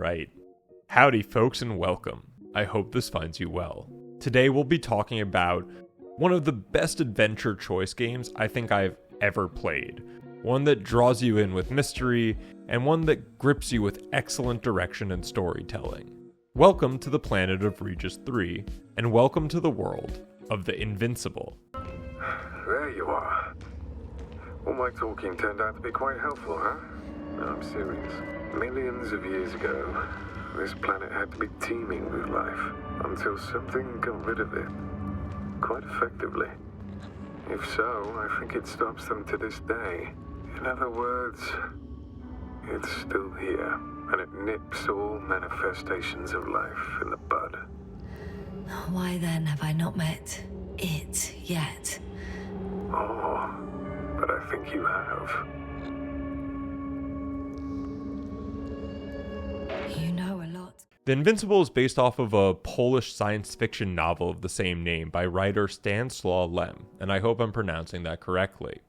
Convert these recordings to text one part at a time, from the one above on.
Alright. Howdy folks and welcome. I hope this finds you well. Today we'll be talking about one of the best adventure choice games I think I've ever played. One that draws you in with mystery, and one that grips you with excellent direction and storytelling. Welcome to the planet of Regis III, and welcome to the world of the Invincible. There you are. All my talking turned out to be quite helpful, huh? No, I'm serious. Millions of years ago, this planet had to be teeming with life until something got rid of it. Quite effectively. If so, I think it stops them to this day. In other words, it's still here, and it nips all manifestations of life in the bud. Why then have I not met it yet? Oh, but I think you have. You know a lot. The Invincible is based off of a Polish science fiction novel of the same name by writer Stanislaw Lem, and I hope I'm pronouncing that correctly.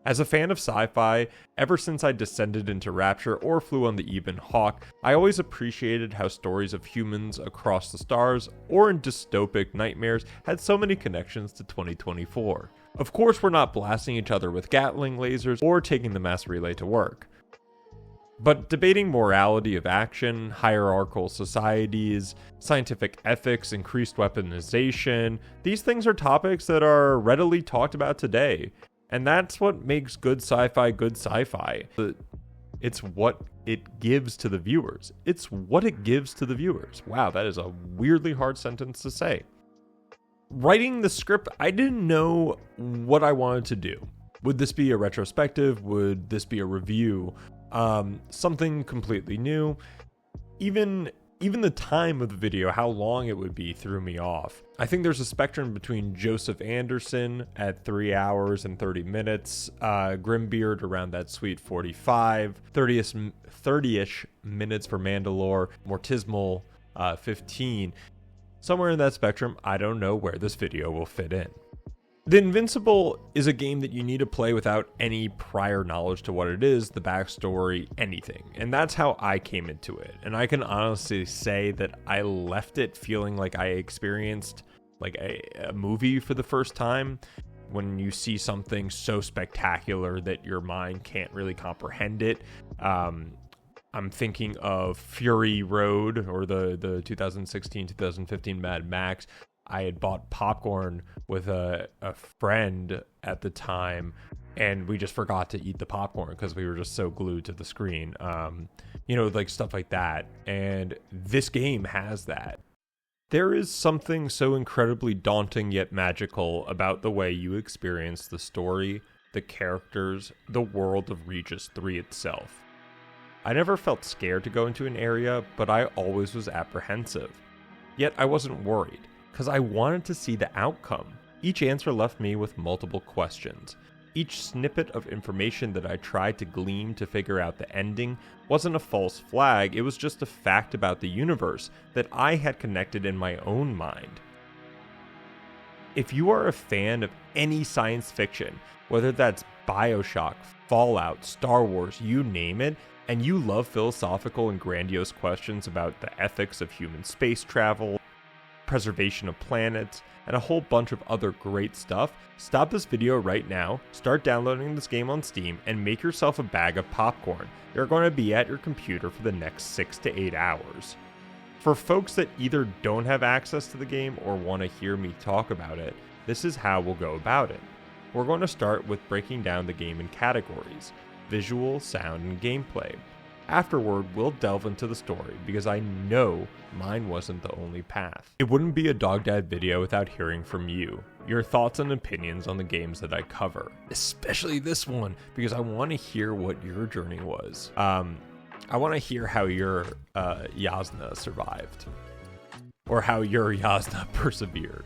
As a fan of sci-fi, ever since I descended into Rapture or flew on the Ebon Hawk, I always appreciated how stories of humans across the stars or in dystopic nightmares had so many connections to 2024. Of course, we're not blasting each other with Gatling lasers or taking the mass relay to work. But debating morality of action, hierarchical societies, scientific ethics, increased weaponization, these things are topics that are readily talked about today. And that's what makes good sci-fi good sci-fi. It's what it gives to the viewers. It's what it gives to the viewers. Wow, that is a weirdly hard sentence to say. Writing the script, I didn't know what I wanted to do. Would this be a retrospective? Would this be a review? Something completely new. Even the time of the video, how long it would be, threw me off. I think there's a spectrum between Joseph Anderson at 3 hours and 30 minutes, Grimbeard around that sweet 45, 30-ish minutes for Mandalore, Mortismal 15. Somewhere in that spectrum, I don't know where this video will fit in. The Invincible is a game that you need to play without any prior knowledge to what it is, the backstory, anything. And that's how I came into it. And I can honestly say that I left it feeling like I experienced like a movie for the first time. When you see something so spectacular that your mind can't really comprehend it. I'm thinking of Fury Road or the 2016-2015 Mad Max. I had bought popcorn with a friend at the time, and we just forgot to eat the popcorn because we were just so glued to the screen. Like stuff like that. And this game has that. There is something so incredibly daunting yet magical about the way you experience the story, the characters, the world of Regis III itself. I never felt scared to go into an area, but I always was apprehensive. Yet I wasn't worried, because I wanted to see the outcome. Each answer left me with multiple questions. Each snippet of information that I tried to glean to figure out the ending wasn't a false flag, it was just a fact about the universe that I had connected in my own mind. If you are a fan of any science fiction, whether that's Bioshock, Fallout, Star Wars, you name it, and you love philosophical and grandiose questions about the ethics of human space travel, preservation of planets, and a whole bunch of other great stuff, stop this video right now, start downloading this game on Steam, and make yourself a bag of popcorn. You're going to be at your computer for the next 6 to 8 hours. For folks that either don't have access to the game or want to hear me talk about it, this is how we'll go about it. We're going to start with breaking down the game in categories: visual, sound, and gameplay. Afterward, we'll delve into the story, because I know mine wasn't the only path. It wouldn't be a Dog Dad video without hearing from you, your thoughts and opinions on the games that I cover. Especially this one, because I want to hear what your journey was. I want to hear how your Yesna survived, or how your Yesna persevered.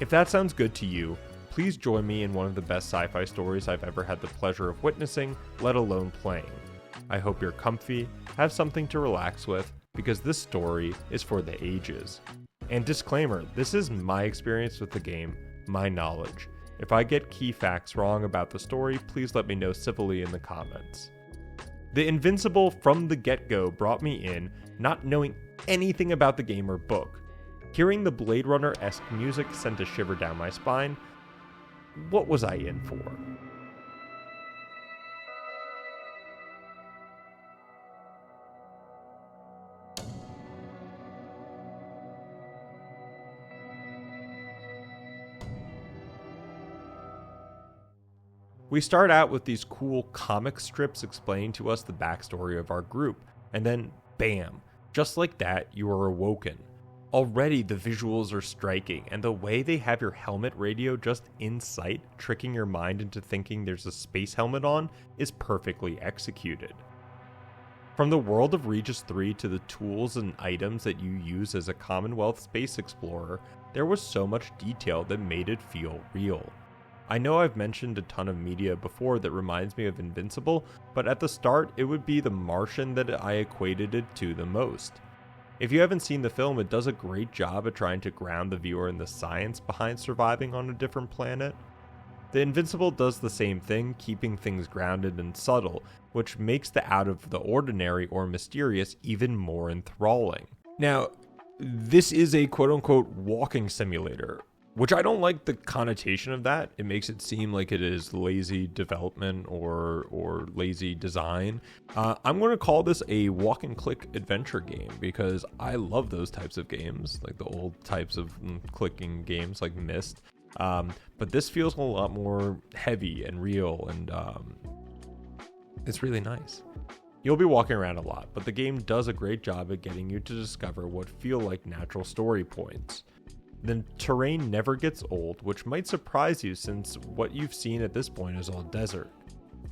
If that sounds good to you, please join me in one of the best sci-fi stories I've ever had the pleasure of witnessing, let alone playing. I hope you're comfy, have something to relax with, because this story is for the ages. And disclaimer, this is my experience with the game, my knowledge. If I get key facts wrong about the story, please let me know civilly in the comments. The Invincible from the get-go brought me in, not knowing anything about the game or book. Hearing the Blade Runner-esque music sent a shiver down my spine. What was I in for? We start out with these cool comic strips explaining to us the backstory of our group, and then bam, just like that, you are awoken. Already the visuals are striking, and the way they have your helmet radio just in sight, tricking your mind into thinking there's a space helmet on, is perfectly executed. From the world of Regis III to the tools and items that you use as a Commonwealth space explorer, there was so much detail that made it feel real. I know I've mentioned a ton of media before that reminds me of Invincible, but at the start it would be The Martian that I equated it to the most. If you haven't seen the film, it does a great job at trying to ground the viewer in the science behind surviving on a different planet. The Invincible does the same thing, keeping things grounded and subtle, which makes the out of the ordinary or mysterious even more enthralling. Now, this is a quote-unquote walking simulator, which I don't like the connotation of that. It makes it seem like it is lazy development or lazy design. I'm going to call this a walk and click adventure game because I love those types of games, like the old types of clicking games like Myst. But this feels a lot more heavy and real, and it's really nice. You'll be walking around a lot, but the game does a great job at getting you to discover what feel like natural story points. The terrain never gets old, which might surprise you since what you've seen at this point is all desert.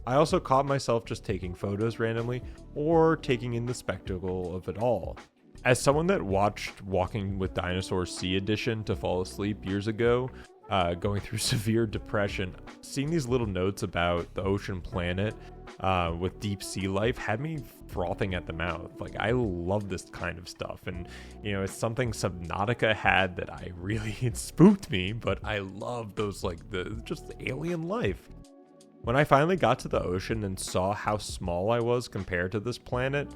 I also caught myself just taking photos randomly or taking in the spectacle of it all. As someone that watched Walking with Dinosaurs C Edition to fall asleep years ago, going through severe depression, seeing these little notes about the ocean planet with deep sea life had me frothing at the mouth. Like, I love this kind of stuff, and it's something Subnautica had that I really, it spooked me, but I love those, like, just the alien life. When I finally got to the ocean and saw how small I was compared to this planet,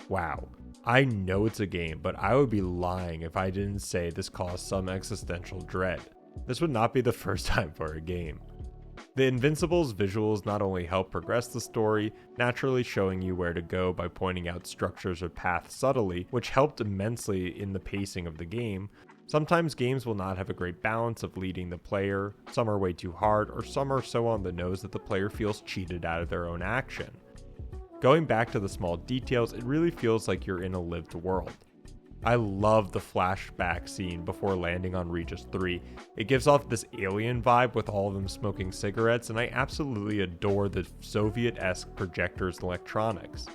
wow. I know it's a game, but I would be lying if I didn't say this caused some existential dread. This would not be the first time for a game. The Invincible's visuals not only help progress the story, naturally showing you where to go by pointing out structures or paths subtly, which helped immensely in the pacing of the game. Sometimes games will not have a great balance of leading the player, some are way too hard, or some are so on the nose that the player feels cheated out of their own action. Going back to the small details, it really feels like you're in a lived world. I love the flashback scene before landing on Regis III. It gives off this alien vibe with all of them smoking cigarettes, and I absolutely adore the Soviet-esque projectors and electronics.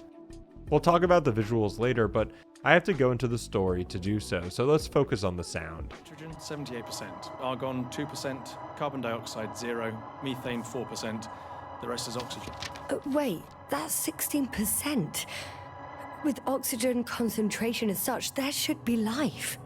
We'll talk about the visuals later, but I have to go into the story to do so let's focus on the sound. Nitrogen 78%, argon 2%, carbon dioxide 0, methane 4%, the rest is oxygen. Wait, that's 16%. With oxygen concentration as such, there should be life.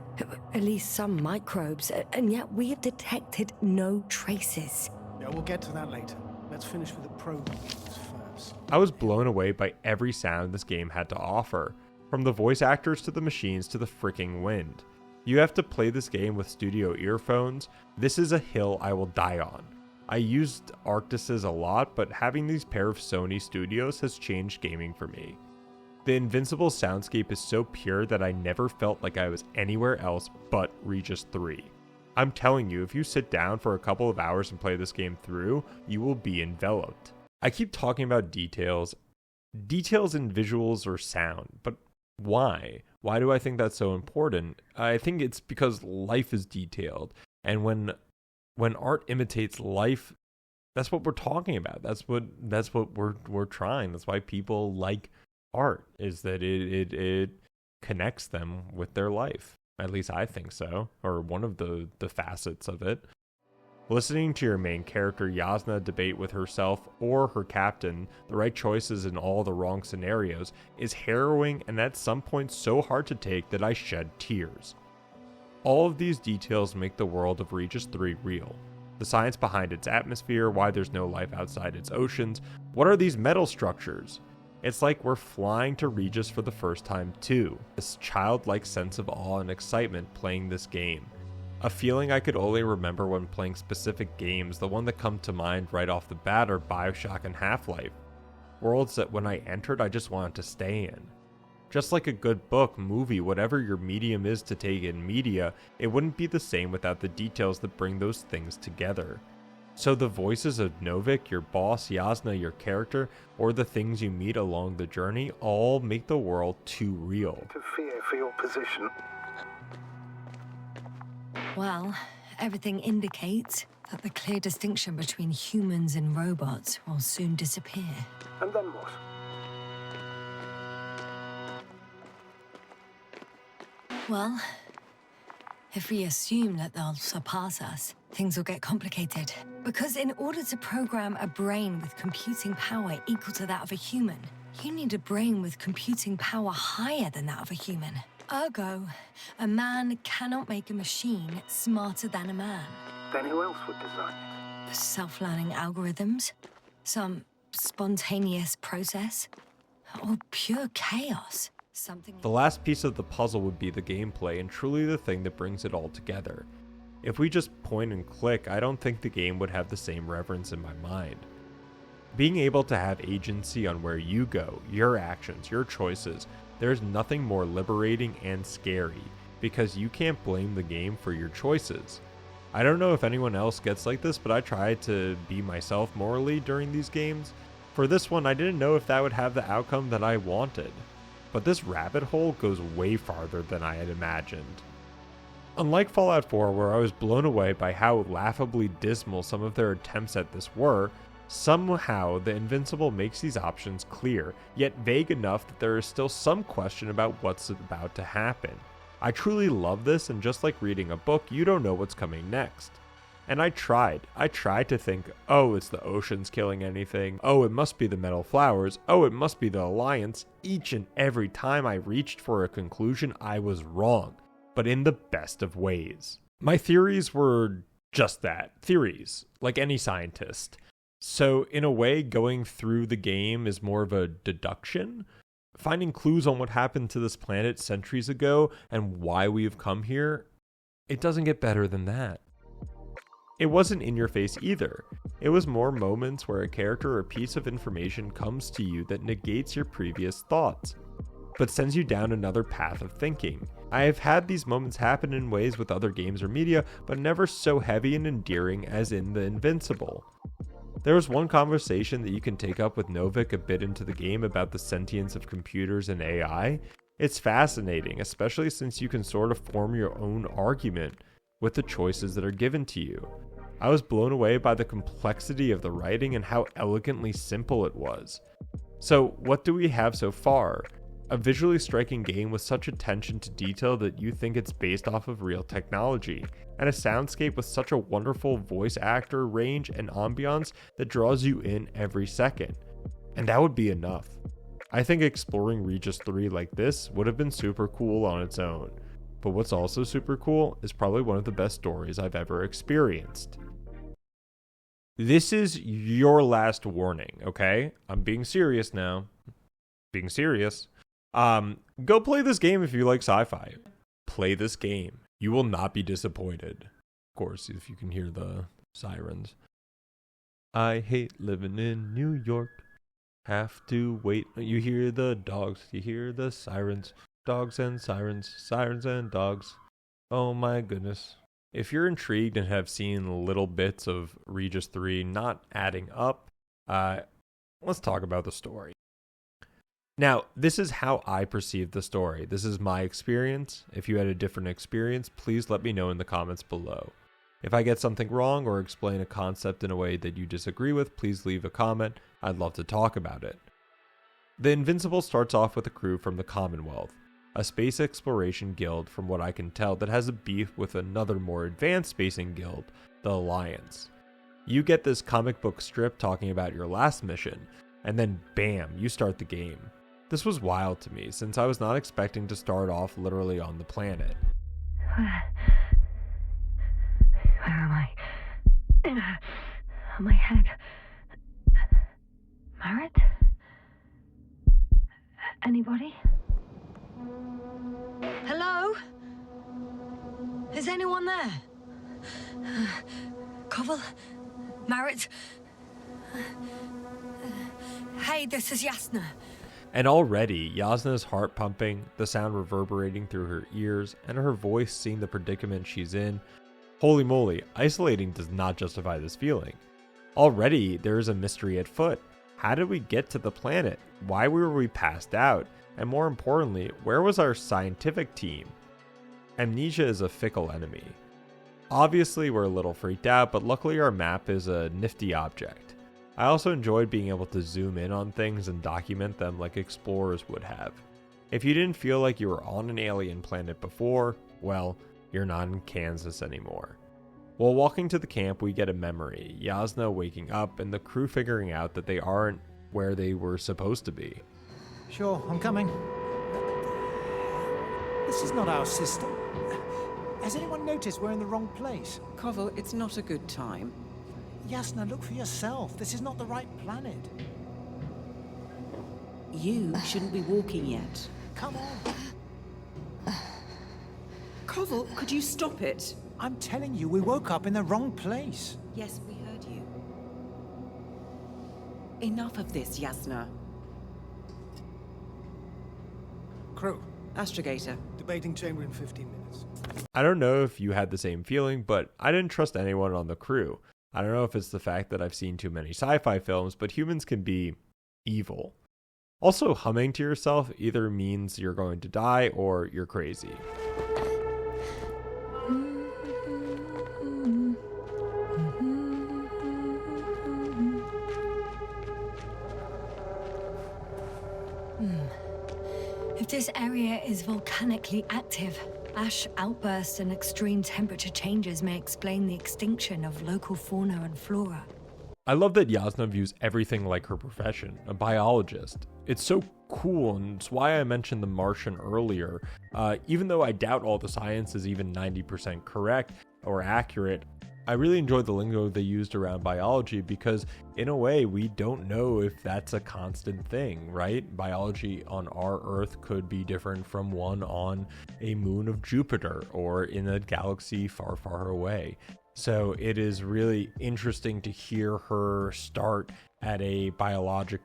At least some microbes, and yet we have detected no traces. Yeah, we'll get to that later. Let's finish with the programs first. I was blown away by every sound this game had to offer, from the voice actors to the machines to the freaking wind. You have to play this game with studio earphones. This is a hill I will die on. I used Arctises a lot, but having these pair of Sony studios has changed gaming for me. The Invincible soundscape is so pure that I never felt like I was anywhere else but Regis III. I'm telling you, if you sit down for a couple of hours and play this game through, you will be enveloped. I keep talking about details in visuals or sound, but why? Why do I think that's so important? I think it's because life is detailed, and when art imitates life, that's what we're talking about. That's what we're trying. That's why people like art, is that it connects them with their life. At least I think so, or one of the facets of it. Listening to your main character Yesna debate with herself or her captain the right choices in all the wrong scenarios is harrowing, and at some points so hard to take that I shed tears. All of these details make the world of Regis III real. The science behind its atmosphere, why there's no life outside its oceans, what are these metal structures? It's like we're flying to Regis for the first time too. This childlike sense of awe and excitement playing this game. A feeling I could only remember when playing specific games. The one that come to mind right off the bat are Bioshock and Half-Life. Worlds that when I entered I just wanted to stay in. Just like a good book, movie, whatever your medium is to take in media, it wouldn't be the same without the details that bring those things together. So the voices of Novik, your boss, Yesna, your character, or the things you meet along the journey all make the world too real. To fear for your position. Well, everything indicates that the clear distinction between humans and robots will soon disappear. And then what? Well, if we assume that they'll surpass us, things will get complicated. Because in order to program a brain with computing power equal to that of a human, you need a brain with computing power higher than that of a human. Ergo, a man cannot make a machine smarter than a man. Then who else would design it? Self-learning algorithms? Some spontaneous process? Or pure chaos? Something. The last piece of the puzzle would be the gameplay, and truly the thing that brings it all together. If we just point and click, I don't think the game would have the same reverence in my mind. Being able to have agency on where you go, your actions, your choices, there's nothing more liberating and scary, because you can't blame the game for your choices. I don't know if anyone else gets like this, but I try to be myself morally during these games. For this one, I didn't know if that would have the outcome that I wanted. But this rabbit hole goes way farther than I had imagined. Unlike Fallout 4, where I was blown away by how laughably dismal some of their attempts at this were, somehow the Invincible makes these options clear, yet vague enough that there is still some question about what's about to happen. I truly love this, and just like reading a book, you don't know what's coming next. And I tried to think, oh, it's the oceans killing anything, oh, it must be the metal flowers, oh, it must be the Alliance. Each and every time I reached for a conclusion, I was wrong, but in the best of ways. My theories were just that, theories, like any scientist. So in a way, going through the game is more of a deduction. Finding clues on what happened to this planet centuries ago and why we have come here, it doesn't get better than that. It wasn't in your face either. It was more moments where a character or piece of information comes to you that negates your previous thoughts, but sends you down another path of thinking. I have had these moments happen in ways with other games or media, but never so heavy and endearing as in the Invincible. There was one conversation that you can take up with Novik a bit into the game about the sentience of computers and AI. It's fascinating, especially since you can sort of form your own argument with the choices that are given to you. I was blown away by the complexity of the writing and how elegantly simple it was. So what do we have so far? A visually striking game with such attention to detail that you think it's based off of real technology, and a soundscape with such a wonderful voice actor range and ambiance that draws you in every second. And that would be enough. I think exploring Regis III like this would have been super cool on its own. But what's also super cool is probably one of the best stories I've ever experienced. This is your last warning, okay? I'm being serious now. Being serious. Go play this game if you like sci-fi. Play this game. You will not be disappointed. Of course, if you can hear the sirens. I hate living in New York. Have to wait. You hear the dogs. You hear the sirens. Dogs and sirens. Sirens and dogs. Oh my goodness. If you're intrigued and have seen little bits of Regis III not adding up, let's talk about the story. Now, this is how I perceive the story. This is my experience. If you had a different experience, please let me know in the comments below. If I get something wrong or explain a concept in a way that you disagree with, please leave a comment. I'd love to talk about it. The Invincible starts off with a crew from the Commonwealth, a space exploration guild from what I can tell that has a beef with another more advanced spacing guild, the Alliance. You get this comic book strip talking about your last mission, and then bam, you start the game. This was wild to me, since I was not expecting to start off literally on the planet. Where am I? On my head. Merit? Anybody? Hello? Is anyone there? Koval? Marit? Hey, this is Yesna. And already, Yasna's heart pumping, the sound reverberating through her ears, and her voice seeing the predicament she's in. Holy moly, isolating does not justify this feeling. Already, there is a mystery at foot. How did we get to the planet? Why were we passed out? And more importantly, where was our scientific team? Amnesia is a fickle enemy. Obviously, we're a little freaked out, but luckily our map is a nifty object. I also enjoyed being able to zoom in on things and document them like explorers would have. If you didn't feel like you were on an alien planet before, well, you're not in Kansas anymore. While walking to the camp, we get a memory, Yesna waking up and the crew figuring out that they aren't where they were supposed to be. Sure, I'm coming. This is not our system. Has anyone noticed we're in the wrong place? Koval, it's not a good time. Yasna, look for yourself. This is not the right planet. You shouldn't be walking yet. Come on. Koval, could you stop it? I'm telling you, we woke up in the wrong place. Yes, we heard you. Enough of this, Yesna. Crew, Astrogator. debating chamber in 15 minutes. I don't know if you had the same feeling, but I didn't trust anyone on the crew. I don't know if it's the fact that I've seen too many sci-fi films, but humans can be evil. Also, humming to yourself either means you're going to die or you're crazy. If this area is volcanically active, ash outbursts and extreme temperature changes may explain the extinction of local fauna and flora. I love that Yesna views everything like her profession, a biologist. It's so cool, and it's why I mentioned The Martian earlier. Even though I doubt all the science is even 90% correct or accurate, I really enjoyed the lingo they used around biology because, in a way, we don't know if that's a constant thing, right? Biology on our Earth could be different from one on a moon of Jupiter or in a galaxy far, far away. So it is really interesting to hear her start at a biologic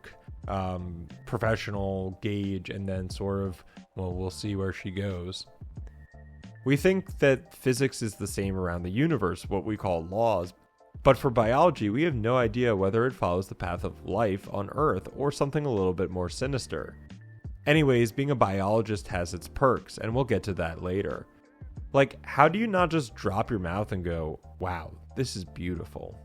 professional gauge and then sort of, well, we'll see where she goes. We think that physics is the same around the universe, what we call laws, but for biology, we have no idea whether it follows the path of life on Earth or something a little bit more sinister. Anyways, being a biologist has its perks, and we'll get to that later. Like, how do you not just drop your mouth and go, wow, this is beautiful?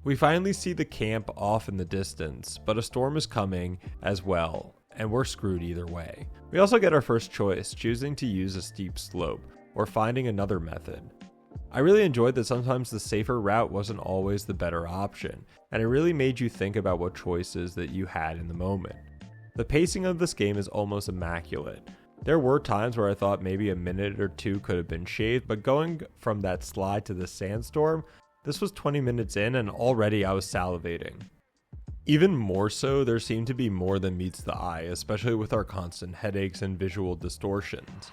We finally see the camp off in the distance, but a storm is coming as well, and we're screwed either way. We also get our first choice, choosing to use a steep slope, or finding another method. I really enjoyed that sometimes the safer route wasn't always the better option, and it really made you think about what choices that you had in the moment. The pacing of this game is almost immaculate. There were times where I thought maybe a minute or two could have been shaved, but going from that slide to the sandstorm, this was 20 minutes in and already I was salivating. Even more so, there seemed to be more than meets the eye, especially with our constant headaches and visual distortions.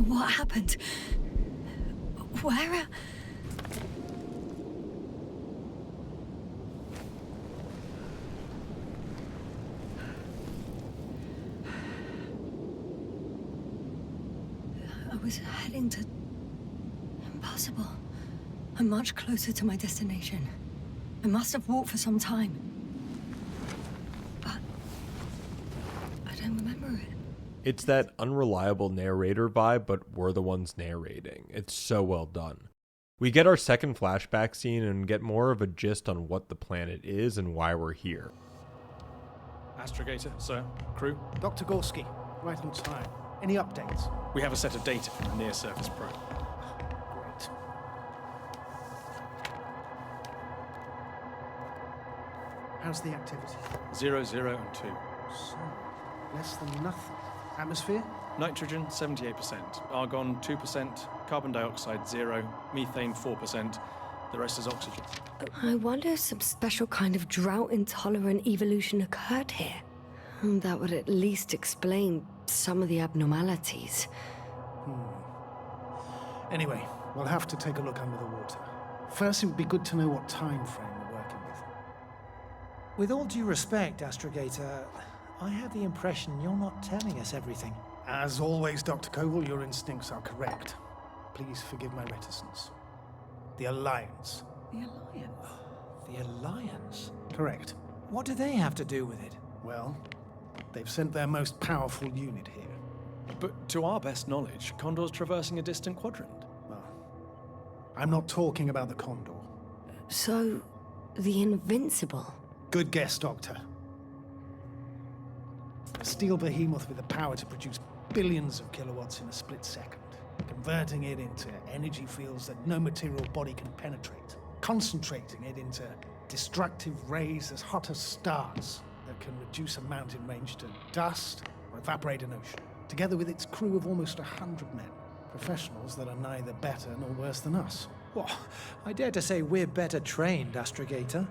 What happened? Where? I was heading to... Impossible. I'm much closer to my destination. I must have walked for some time. But... I don't remember it. It's that unreliable narrator vibe, but we're the ones narrating. It's so well done. We get our second flashback scene and get more of a gist on what the planet is and why we're here. Astrogator, sir, crew. Dr. Gorski, right on time. Any updates? We have a set of data from the near-surface probe. Great. How's the activity? 0, 0, and 2. So, Less than nothing. Atmosphere? Nitrogen 78%, argon 2%, carbon dioxide 0, methane 4%. The rest is oxygen. I wonder if some special kind of drought-intolerant evolution occurred here. That would at least explain some of the abnormalities. Anyway, we'll have to take a look under the water. First, it would be good to know what time frame we're working with. With all due respect, Astrogator, I have the impression you're not telling us everything. As always, Dr. Koval, your instincts are correct. Please forgive my reticence. The Alliance. The Alliance? The Alliance? Correct. What do they have to do with it? Well, they've sent their most powerful unit here. But to our best knowledge, Condor's traversing a distant quadrant. Well, I'm not talking about the Condor. So, the Invincible. Good guess, Doctor. A steel behemoth with the power to produce billions of kilowatts in a split second, converting it into energy fields that no material body can penetrate, concentrating it into destructive rays as hot as stars that can reduce a mountain range to dust or evaporate an ocean, together with its crew of almost 100 men, professionals that are neither better nor worse than us. Well, I dare to say we're better trained, Astrogator.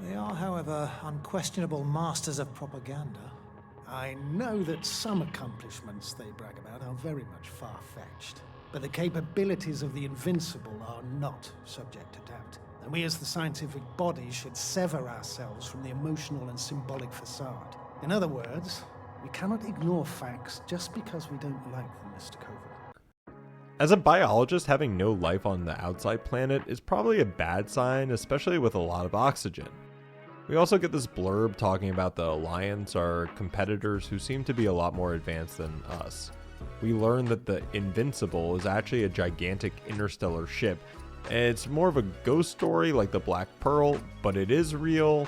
They are, however, unquestionable masters of propaganda. I know that some accomplishments they brag about are very much far-fetched, but the capabilities of the Invincible are not subject to doubt. And we as the scientific body should sever ourselves from the emotional and symbolic facade. In other words, we cannot ignore facts just because we don't like them, Mr. Koval. As a biologist, having no life on the outside planet is probably a bad sign, especially with a lot of oxygen. We also get this blurb talking about the Alliance, our competitors who seem to be a lot more advanced than us. We learn that the Invincible is actually a gigantic interstellar ship. It's more of a ghost story like the Black Pearl, but it is real.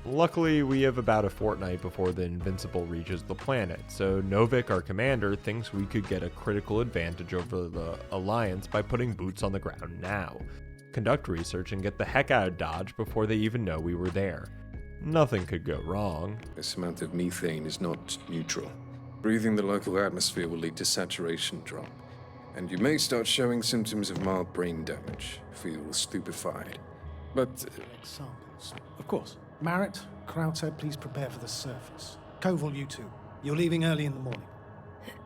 Luckily, we have about a fortnight before the Invincible reaches the planet, so Novik, our commander, thinks we could get a critical advantage over the Alliance by putting boots on the ground now. Conduct research and get the heck out of Dodge before they even know we were there. Nothing could go wrong. This amount of methane is not neutral. Breathing the local atmosphere will lead to saturation drop, and you may start showing symptoms of mild brain damage, feel stupefied. But Examples. Of course. Marrett, Krauter, please prepare for the surface. Koval, you two. You're leaving early in the morning.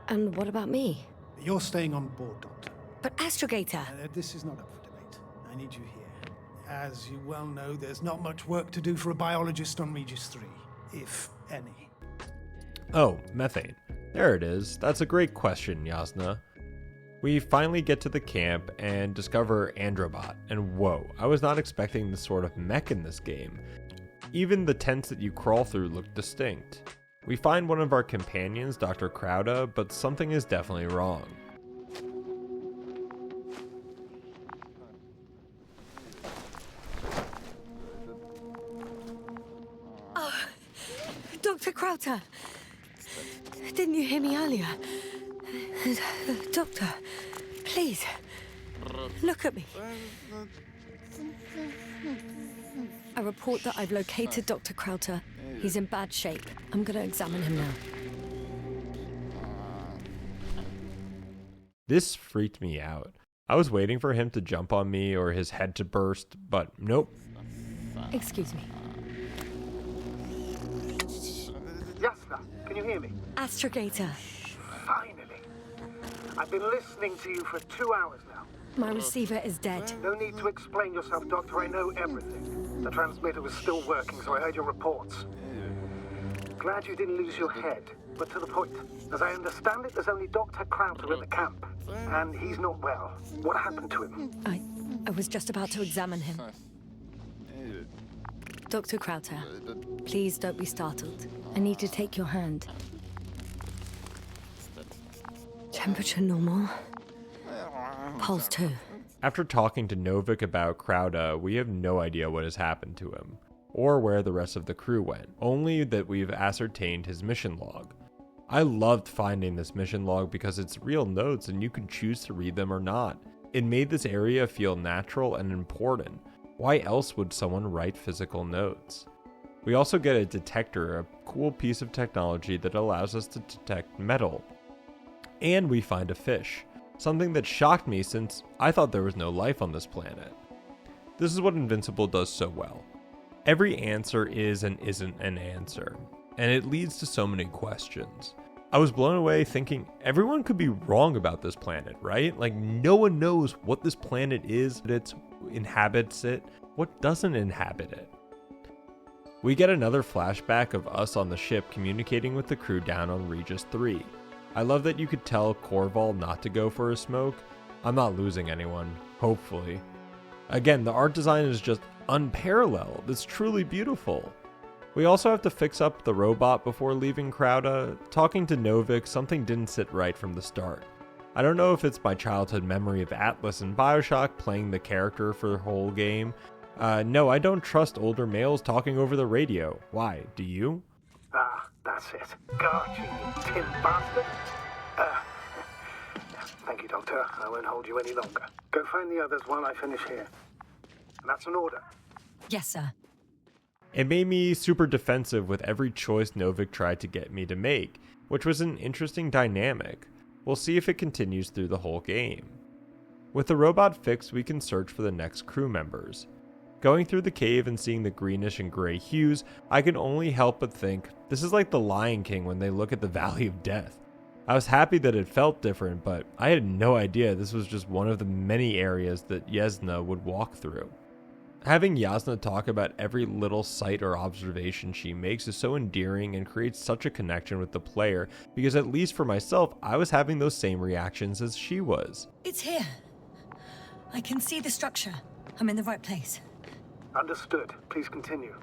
And what about me? You're staying on board, Doctor. But Astrogator! This is not up for debate. I need you here. As you well know, there's not much work to do for a biologist on Regis III, if any. Oh, methane. There it is. That's a great question, Yesna. We finally get to the camp and discover Androbot, and whoa, I was not expecting this sort of mech in this game. Even the tents that you crawl through look distinct. We find one of our companions, Dr. Krauter, but something is definitely wrong. Dr. Krauter! Didn't you hear me earlier? Doctor, please, look at me. I report that I've located Dr. Krauter. He's in bad shape. I'm gonna examine him now. This freaked me out. I was waiting for him to jump on me or his head to burst, but nope. Excuse me. Yesna, can you hear me? Astrogator. Finally. I've been listening to you for 2 hours now. My receiver is dead. No need to explain yourself, Doctor. I know everything. The transmitter was still working, so I heard your reports. Glad you didn't lose your head, but to the point. As I understand it, there's only Dr. Krauter at the camp, and he's not well. What happened to him? I was just about to examine him. Dr. Krauter, please don't be startled. I need to take your hand. Temperature normal. Pulse 2. After talking to Novik about Krauter, we have no idea what has happened to him, or where the rest of the crew went, only that we've ascertained his mission log. I loved finding this mission log because it's real notes and you can choose to read them or not. It made this area feel natural and important. Why else would someone write physical notes? We also get a detector, a cool piece of technology that allows us to detect metal. And we find a fish, something that shocked me since I thought there was no life on this planet. This is what Invincible does so well. Every answer is and isn't an answer, and it leads to so many questions. I was blown away thinking everyone could be wrong about this planet, right? Like, no one knows what this planet is, that inhabits it, what doesn't inhabit it. We get another flashback of us on the ship communicating with the crew down on Regis III. I love that you could tell Corval not to go for a smoke. I'm not losing anyone, hopefully. Again, the art design is just unparalleled. It's truly beautiful. We also have to fix up the robot before leaving Crowda. Talking to Novik, something didn't sit right from the start. I don't know if it's my childhood memory of Atlas and Bioshock playing the character for the whole game. No, I don't trust older males talking over the radio. Why? Do you? Ah, that's it. Got you, you tin bastard. Thank you, Doctor. I won't hold you any longer. Go find the others while I finish here. And that's an order. Yes, sir. It made me super defensive with every choice Novik tried to get me to make, which was an interesting dynamic. We'll see if it continues through the whole game. With the robot fixed, we can search for the next crew members. Going through the cave and seeing the greenish and gray hues, I can only help but think, this is like the Lion King when they look at the Valley of Death. I was happy that it felt different, but I had no idea this was just one of the many areas that Yesna would walk through. Having Yesna talk about every little sight or observation she makes is so endearing and creates such a connection with the player, because at least for myself, I was having those same reactions as she was. It's here. I can see the structure. I'm in the right place. Understood. Please continue.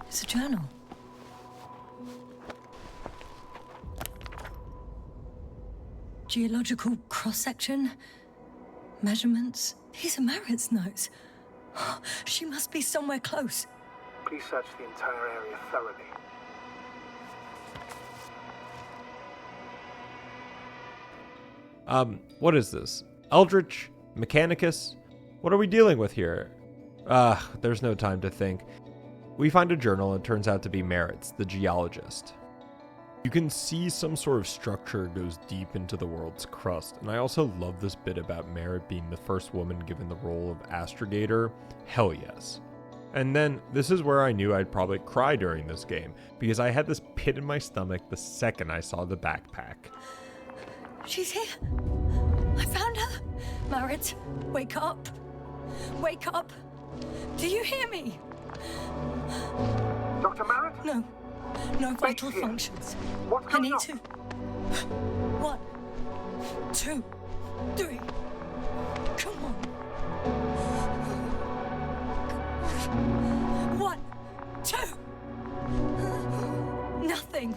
It's a journal. Geological cross-section, measurements. These are Marit's notes. She must be somewhere close. Please search the entire area thoroughly. What is this? Eldritch? Mechanicus? What are we dealing with here? There's no time to think. We find a journal and it turns out to be Marit's, the geologist. You can see some sort of structure goes deep into the world's crust, and I also love this bit about Marit being the first woman given the role of astrogator. Hell yes. And then, this is where I knew I'd probably cry during this game, because I had this pit in my stomach the second I saw the backpack. She's here. I found her. Marit, wake up. Wake up. Do you hear me? Dr. Marit? No. No vital functions. What's I going need on? to. 1, 2, 3. Come on. 1, 2. Nothing.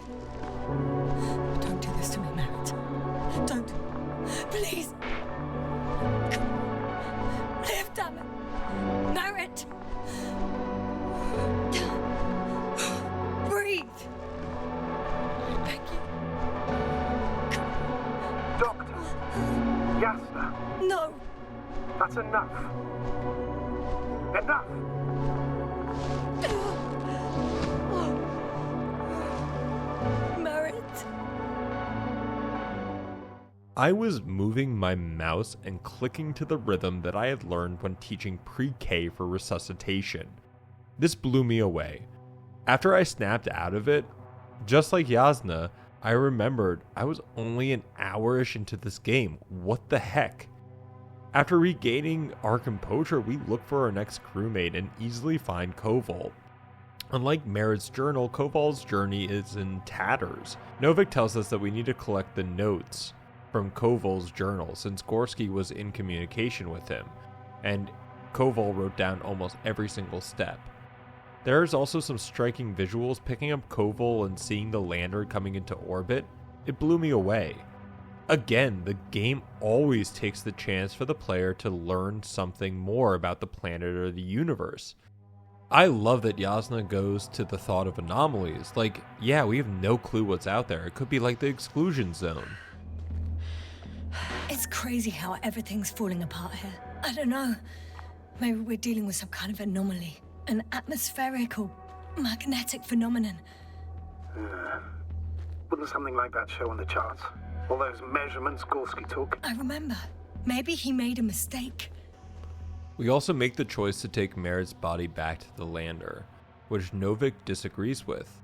Don't do this to me, Marit. Don't. Please. Live, damn it. Marit. Breathe. I beg you. Doctor. Yesna. No. That's enough. Enough. Marit. I was moving my mouse and clicking to the rhythm that I had learned when teaching pre-K for resuscitation. This blew me away. After I snapped out of it, just like Yesna, I remembered I was only an hour-ish into this game. What the heck? After regaining our composure, we look for our next crewmate and easily find Koval. Unlike Marit's journal, Koval's journey is in tatters. Novik tells us that we need to collect the notes from Koval's journal since Gorski was in communication with him, and Koval wrote down almost every single step. There's also some striking visuals picking up Koval and seeing the lander coming into orbit. It blew me away. Again, the game always takes the chance for the player to learn something more about the planet or the universe. I love that Yesna goes to the thought of anomalies. Like, yeah, we have no clue what's out there. It could be like the exclusion zone. It's crazy how everything's falling apart here. I don't know. Maybe we're dealing with some kind of anomaly. An atmospheric or magnetic phenomenon. Wouldn't something like that show on the charts? All those measurements Gorski took? I remember. Maybe he made a mistake. We also make the choice to take Merritt's body back to the lander, which Novik disagrees with.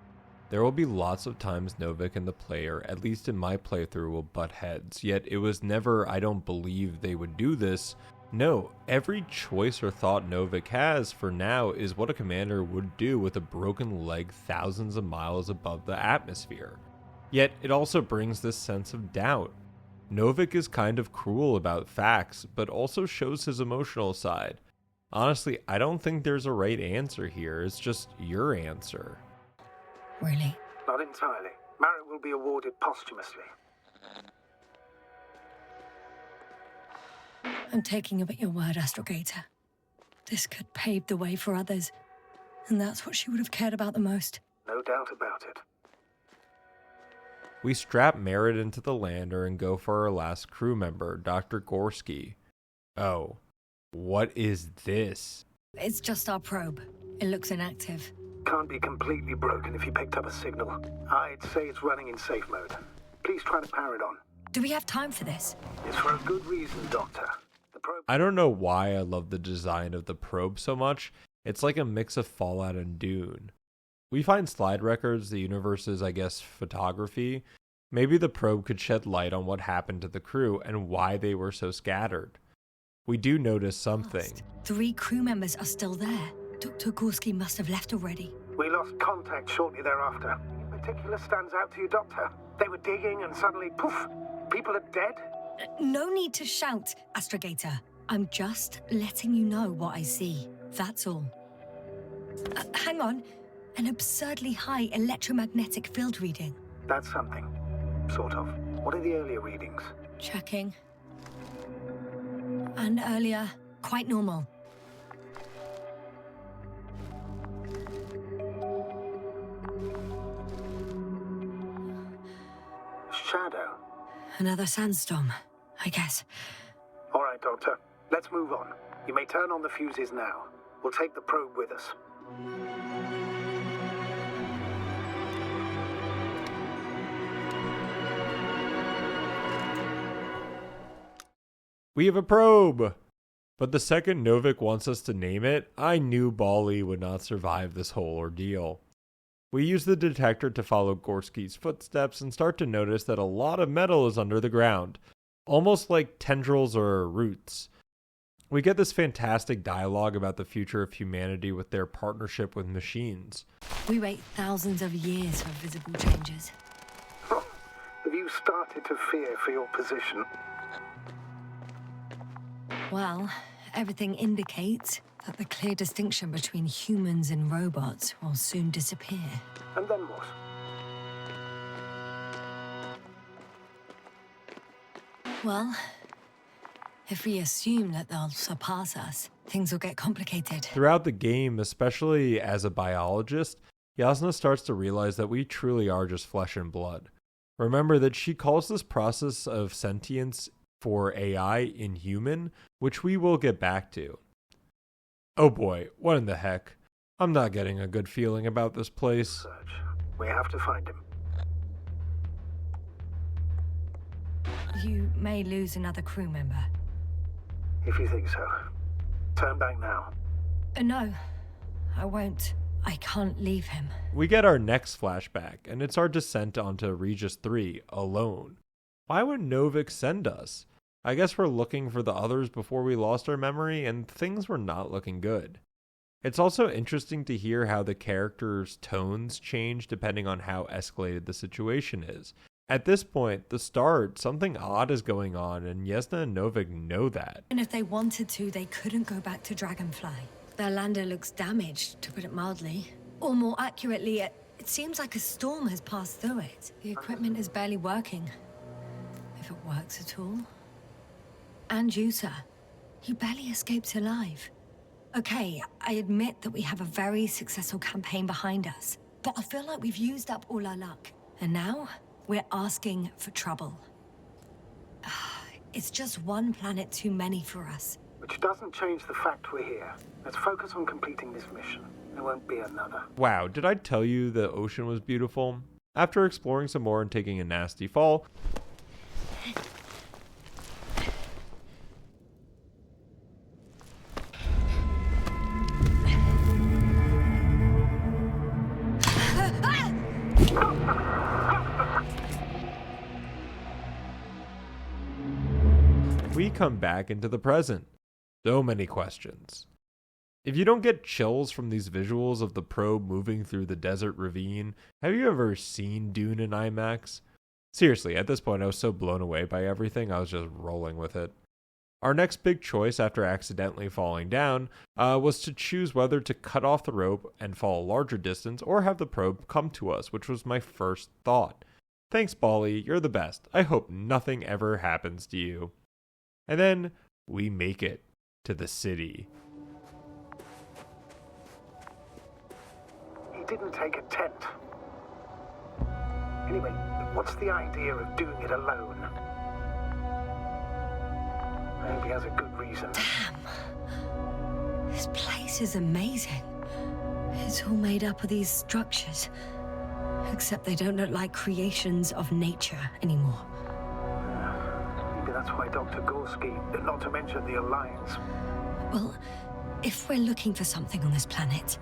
There will be lots of times Novik and the player, at least in my playthrough, will butt heads, yet it was never, I don't believe they would do this. No, every choice or thought Novik has for now is what a commander would do with a broken leg thousands of miles above the atmosphere. Yet it also brings this sense of doubt. Novik is kind of cruel about facts, but also shows his emotional side. Honestly, I don't think there's a right answer here, it's just your answer. Really? Not entirely. Merritt will be awarded posthumously. I'm taking you at your word, Astrogator. This could pave the way for others, and that's what she would have cared about the most. No doubt about it. We strap Merritt into the lander and go for our last crew member, Dr. Gorski. Oh, what is this? It's just our probe. It looks inactive. Can't be completely broken if you picked up a signal. I'd say it's running in safe mode. Please try to power it on. Do we have time for this? It's for a good reason, Doctor. The probe... I don't know why I love the design of the probe so much. It's like a mix of Fallout and Dune. We find slide records, the universe's, I guess, photography. Maybe the probe could shed light on what happened to the crew and why they were so scattered. We do notice something. 3 crew members are still there. Dr. Gorski must have left already. We lost contact shortly thereafter. In particular stands out to you, Doctor. They were digging and suddenly, poof, people are dead. No need to shout, Astrogator. I'm just letting you know what I see. That's all. Hang on. An absurdly high electromagnetic field reading. That's something. Sort of. What are the earlier readings? Checking. And earlier, quite normal. Shadow. Another sandstorm, I guess. All right, Doctor. Let's move on. You may turn on the fuses now. We'll take the probe with us. We have a probe! But the second Novik wants us to name it, I knew Bali would not survive this whole ordeal. We use the detector to follow Gorski's footsteps and start to notice that a lot of metal is under the ground, almost like tendrils or roots. We get this fantastic dialogue about the future of humanity with their partnership with machines. We wait thousands of years for visible changes. Have you started to fear for your position? Well, everything indicates that the clear distinction between humans and robots will soon disappear. And then what? Well, if we assume that they'll surpass us, things will get complicated. Throughout the game, especially as a biologist, Yesna starts to realize that we truly are just flesh and blood. Remember that she calls this process of sentience for AI inhuman, which we will get back to. Oh boy, what in the heck? I'm not getting a good feeling about this place. Search. We have to find him. You may lose another crew member. If you think so. Turn back now. No, I won't. I can't leave him. We get our next flashback, and it's our descent onto Regis III alone. Why would Novik send us? I guess we're looking for the others before we lost our memory, and things were not looking good. It's also interesting to hear how the characters' tones change depending on how escalated the situation is. At this point, the start, something odd is going on, and Yesna and Novik know that. And if they wanted to, they couldn't go back to Dragonfly. Their lander looks damaged, to put it mildly. Or more accurately, it seems like a storm has passed through it. The equipment is barely working. If it works at all. And you, sir. You barely escaped alive. Okay, I admit that we have a very successful campaign behind us, but I feel like we've used up all our luck. And now, we're asking for trouble. It's just one planet too many for us. Which doesn't change the fact we're here. Let's focus on completing this mission. There won't be another. Wow, did I tell you the ocean was beautiful? After exploring some more and taking a nasty fall, we come back into the present. So many questions. If you don't get chills from these visuals of the probe moving through the desert ravine, have you ever seen Dune in IMAX? Seriously, at this point I was so blown away by everything, I was just rolling with it. Our next big choice after accidentally falling down was to choose whether to cut off the rope and fall a larger distance or have the probe come to us, which was my first thought. Thanks, Bali, you're the best. I hope nothing ever happens to you. And then we make it to the city. He didn't take a tent. Anyway, what's the idea of doing it alone? I hope he has a good reason. Damn. This place is amazing. It's all made up of these structures. Except they don't look like creations of nature anymore. Maybe that's why Dr. Gorski, not to mention the Alliance. Well, if we're looking for something on this planet,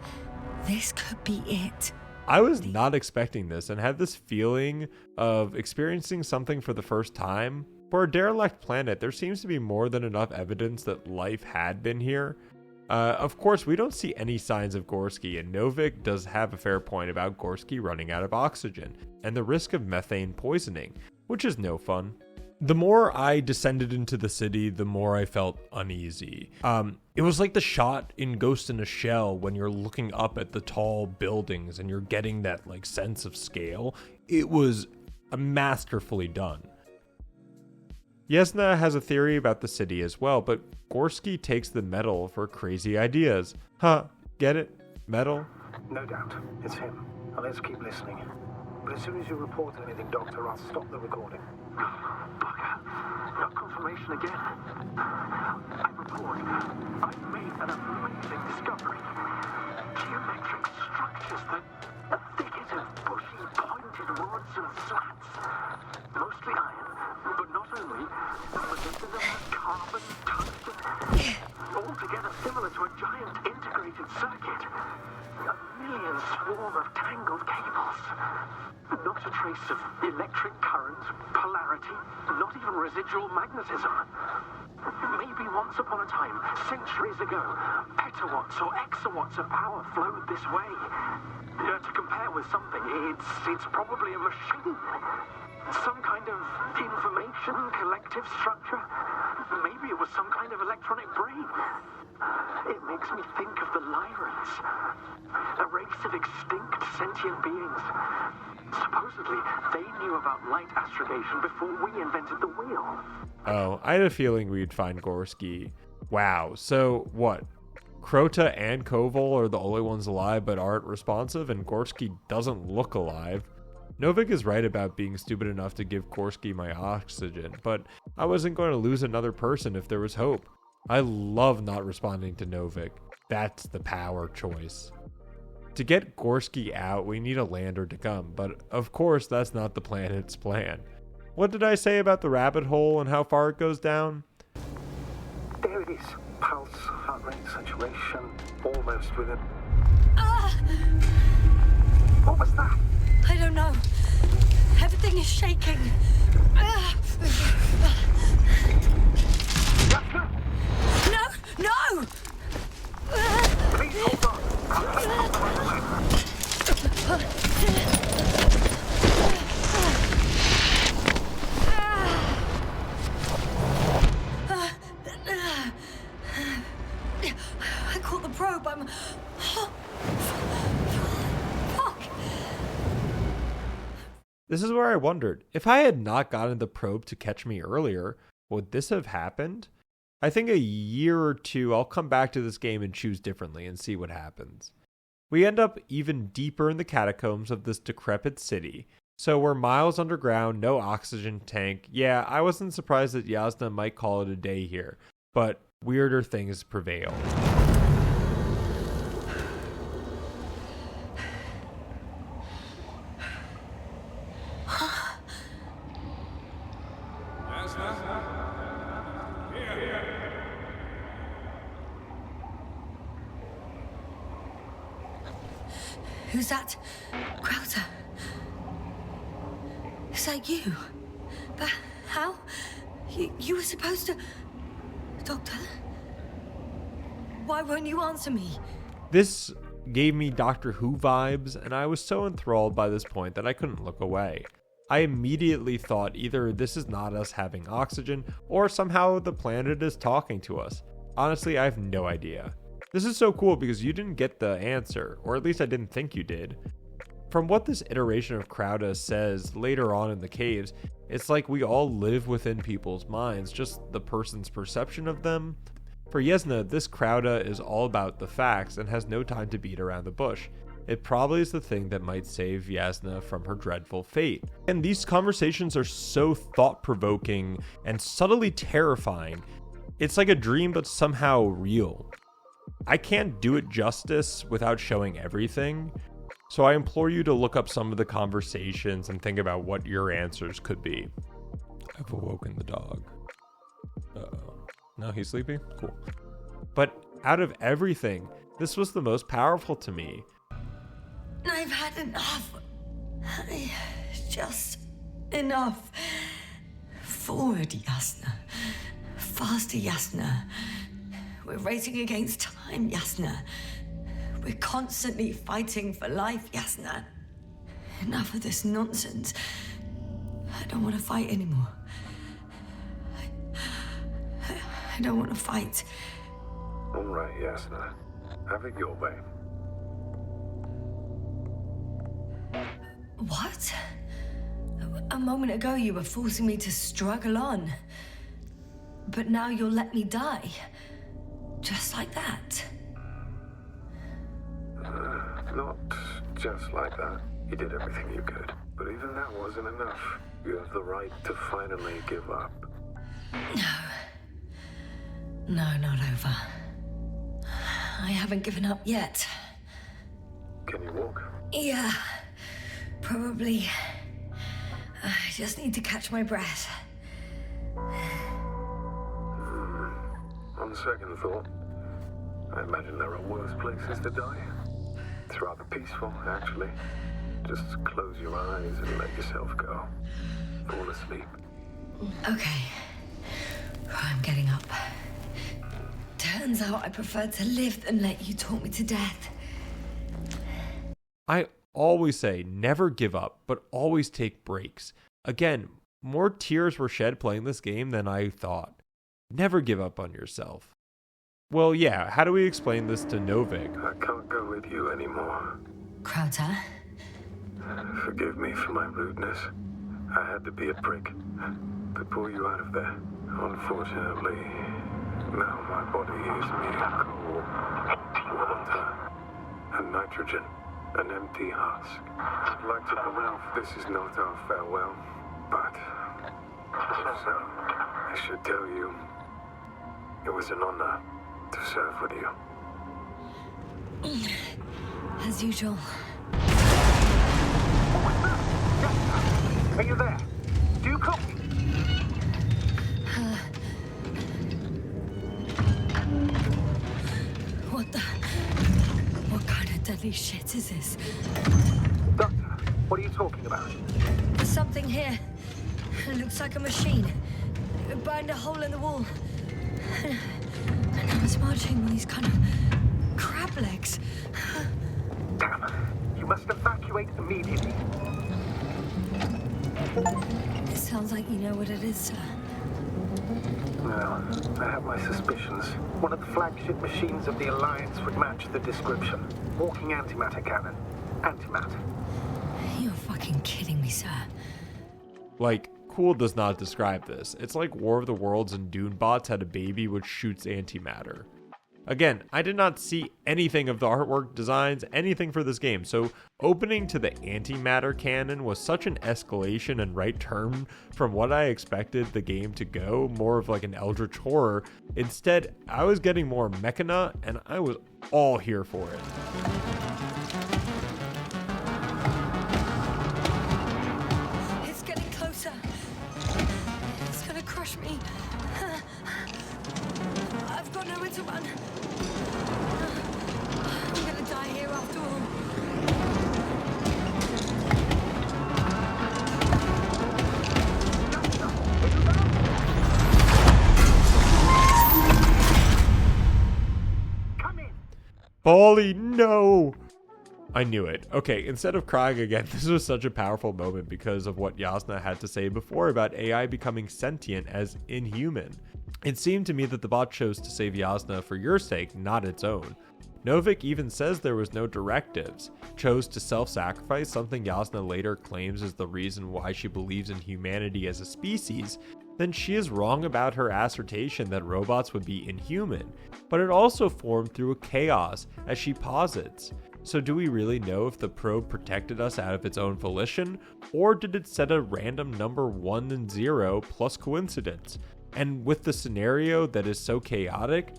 this could be it. I was not expecting this and had this feeling of experiencing something for the first time. For a derelict planet, there seems to be more than enough evidence that life had been here. Of course, we don't see any signs of Gorski, and Novik does have a fair point about Gorski running out of oxygen and the risk of methane poisoning, which is no fun. The more I descended into the city, the more I felt uneasy. It was like the shot in Ghost in a Shell when you're looking up at the tall buildings and you're getting that sense of scale. It was masterfully done. Yesna has a theory about the city as well, but Gorski takes the medal for crazy ideas. Huh, get it? Medal? No doubt. It's him. Now let's keep listening. But as soon as you report anything, Doctor, I'll stop the recording. Bugger. Got confirmation again. I report. I've made an amazing discovery. Geometric structures that a thicket of bushy, pointed rods and slats. Mostly iron, but not only, molybdenum, carbon, tungsten, all together similar to a giant integrated circuit. A million swarm of tangled cables. Not a trace of electric current, polarity, not even residual magnetism. Maybe once upon a time, centuries ago, petawatts or exawatts of power flowed this way. To compare with something, it's probably a machine. Some kind of information collective structure. Maybe it was some kind of electronic brain. It makes me think of the Lyrans, a race of extinct sentient beings. Supposedly, they knew about light astrogation before we invented the wheel. Oh, I had a feeling we'd find Gorski. Wow, so what? Crota and Koval are the only ones alive but aren't responsive, and Gorski doesn't look alive. Novik is right about being stupid enough to give Gorski my oxygen, but I wasn't going to lose another person if there was hope. I love not responding to Novik. That's the power choice. To get Gorski out, we need a lander to come, but of course that's not the planet's plan. What did I say about the rabbit hole and how far it goes down? There it is. Pulse, heart rate, saturation, almost within. What was that? I don't know. Everything is shaking. No! No! Please hold on. I caught the probe. I'm... Fuck. This is where I wondered, if I had not gotten the probe to catch me earlier, would this have happened? I think a year or two I'll come back to this game and choose differently and see what happens. We end up even deeper in the catacombs of this decrepit city. So we're miles underground, no oxygen tank. Yeah, I wasn't surprised that Yesna might call it a day here. But weirder things prevail. Who's that? Crowther? Is that you? But how? You were supposed to... Doctor? Why won't you answer me? This gave me Doctor Who vibes, and I was so enthralled by this point that I couldn't look away. I immediately thought either this is not us having oxygen, or somehow the planet is talking to us. Honestly, I have no idea. This is so cool because you didn't get the answer, or at least I didn't think you did. From what this iteration of Crowda says later on in the caves, it's like we all live within people's minds, just the person's perception of them. For Yesna, this Crowda is all about the facts and has no time to beat around the bush. It probably is the thing that might save Yesna from her dreadful fate. And these conversations are so thought-provoking and subtly terrifying. It's like a dream but somehow real. I can't do it justice without showing everything, so I implore you to look up some of the conversations and think about what your answers could be. I've awoken the dog. Uh-oh. No, he's sleeping? Cool. But out of everything, this was the most powerful to me. I've had enough. Just enough. Forward, Yesna. Faster, Yesna. We're racing against time, Yesna. We're constantly fighting for life, Yesna. Enough of this nonsense. I don't want to fight anymore. I don't want to fight. All right, Yesna. Have it your way. What? A moment ago you were forcing me to struggle on. But now you'll let me die. Just like that. Not just like that. You did everything you could. But even that wasn't enough. You have the right to finally give up. No, not over. I haven't given up yet. Can you walk? Yeah, probably. I just need to catch my breath. On second thought, I imagine there are worse places to die. It's rather peaceful, actually. Just close your eyes and let yourself go. Fall asleep. Okay. I'm getting up. Turns out I prefer to live than let you talk me to death. I always say never give up, but always take breaks. Again, more tears were shed playing this game than I thought. Never give up on yourself. Well, yeah, how do we explain this to Novik? I can't go with you anymore. Crowther? Forgive me for my rudeness. I had to be a prick to pull you out of there. Unfortunately, now my body is mere coal, water, and nitrogen, an empty husk. I'd like to believe this is not our farewell, but so I should tell you, it was an honor to serve with you. As usual. Are you there? Do you copy? What kind of deadly shit is this? Doctor, what are you talking about? There's something here. It looks like a machine. It burned a hole in the wall. And now it's marching on these kind of crab legs. Damn. You must evacuate immediately. It sounds like you know what it is, sir. Well, I have my suspicions. One of the flagship machines of the Alliance would match the description. Walking antimatter cannon. Antimatter. You're fucking kidding me, sir. Like, cool does not describe this. It's like War of the Worlds and Dune bots had a baby which shoots antimatter. Again, I did not see anything of the artwork, designs, anything for this game, so opening to the antimatter cannon was such an escalation and right turn from what I expected the game to go, more of like an eldritch horror. Instead, I was getting more Mechana, and I was all here for it. It's getting closer. It's gonna crush me. I've got nowhere to run. I'm gonna die here after all. Come in. Bali, no! I knew it. Okay, instead of crying again, this was such a powerful moment because of what Yesna had to say before about AI becoming sentient as inhuman. It seemed to me that the bot chose to save Yesna for your sake, not its own. Novik even says there was no directives, chose to self-sacrifice, something Yesna later claims is the reason why she believes in humanity as a species. Then she is wrong about her assertion that robots would be inhuman, but it also formed through a chaos, as she posits. So do we really know if the probe protected us out of its own volition, or did it set a random number 1 and 0 plus coincidence? And with the scenario that is so chaotic,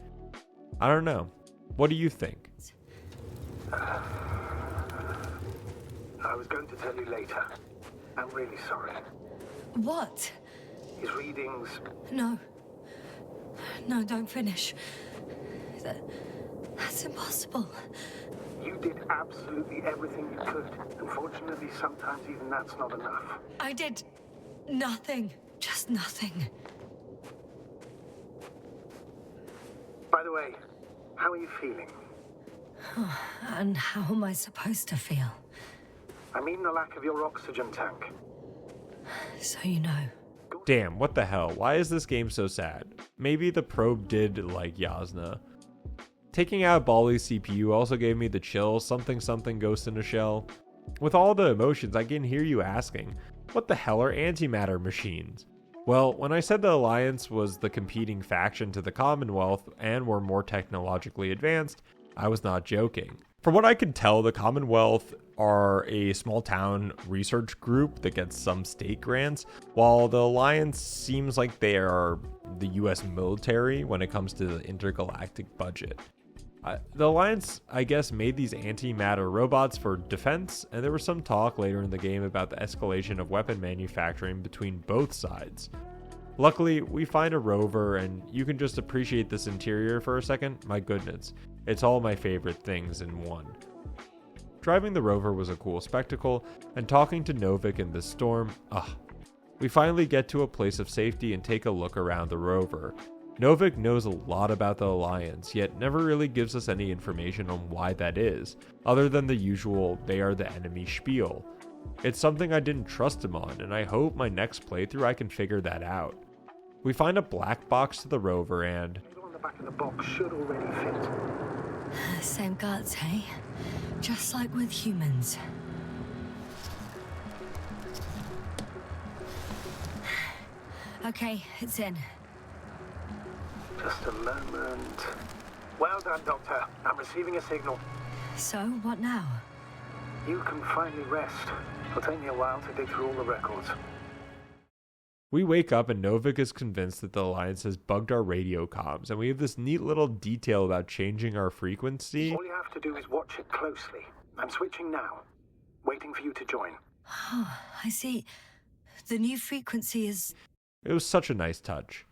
I don't know. What do you think? I was going to tell you later. I'm really sorry. What? His readings... No. No, don't finish. That's impossible. You did absolutely everything you could. Unfortunately, sometimes even that's not enough. I did nothing. Just nothing. By the way, how are you feeling? And how am I supposed to feel? I mean the lack of your oxygen tank. So you know. Damn, what the hell? Why is this game so sad? Maybe the probe did like Yesna. Taking out Bali's CPU also gave me the chills, something Ghost in a Shell. With all the emotions, I can hear you asking, what the hell are antimatter machines? Well, when I said the Alliance was the competing faction to the Commonwealth and were more technologically advanced, I was not joking. From what I can tell, the Commonwealth are a small town research group that gets some state grants, while the Alliance seems like they are the US military when it comes to the intergalactic budget. The Alliance, I guess, made these antimatter robots for defense, and there was some talk later in the game about the escalation of weapon manufacturing between both sides. Luckily, we find a rover, and you can just appreciate this interior for a second. My goodness, it's all my favorite things in one. Driving the rover was a cool spectacle, and talking to Novik in this storm, we finally get to a place of safety and take a look around the rover. Novik knows a lot about the Alliance, yet never really gives us any information on why that is, other than the usual "they are the enemy" spiel. It's something I didn't trust him on, and I hope my next playthrough I can figure that out. We find a black box to the rover and... The on the back of the box should already fit. Same guts, hey? Just like with humans. Okay, it's in. Just a moment. Well done, Doctor. I'm receiving a signal. So, what now? You can finally rest. It'll take me a while to dig through all the records. We wake up and Novik is convinced that the Alliance has bugged our radio comms, and we have this neat little detail about changing our frequency. All you have to do is watch it closely. I'm switching now. Waiting for you to join. Oh, I see. The new frequency is... It was such a nice touch.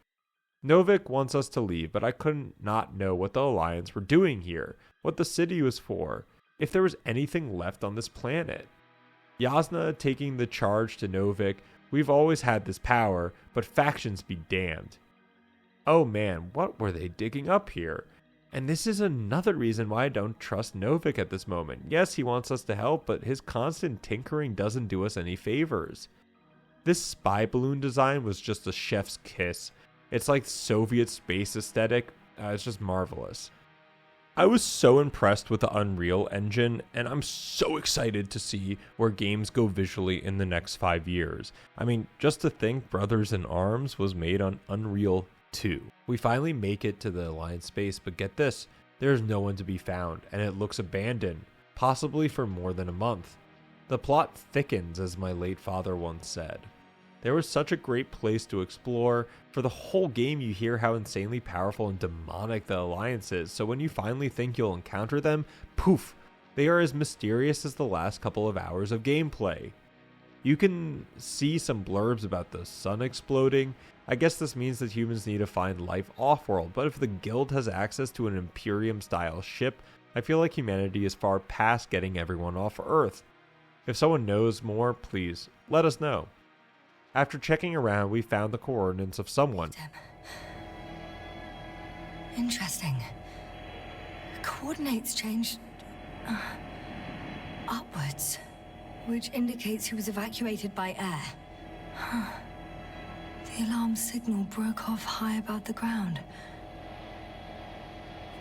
Novik wants us to leave, but I couldn't not know what the Alliance were doing here, what the city was for, if there was anything left on this planet. Yesna taking the charge to Novik, we've always had this power, but factions be damned. Oh man, what were they digging up here? And this is another reason why I don't trust Novik at this moment. Yes, he wants us to help, but his constant tinkering doesn't do us any favors. This spy balloon design was just a chef's kiss. It's like Soviet space aesthetic. It's just marvelous. I was so impressed with the Unreal Engine, and I'm so excited to see where games go visually in the next 5 years. I mean, just to think Brothers in Arms was made on Unreal 2. We finally make it to the Alliance space, but get this, There is no one to be found, and it looks abandoned, possibly for more than a month. The plot thickens, as my late father once said. There was such a great place to explore. For the whole game, you hear how insanely powerful and demonic the Alliance is, so when you finally think you'll encounter them, poof, they are as mysterious as the last couple of hours of gameplay. You can see some blurbs about the sun exploding. I guess this means that humans need to find life off-world, but if the guild has access to an Imperium-style ship, I feel like humanity is far past getting everyone off Earth. If someone knows more, please, let us know. After checking around, we found the coordinates of someone. Interesting. Coordinates changed upwards, which indicates he was evacuated by air. The alarm signal broke off high above the ground.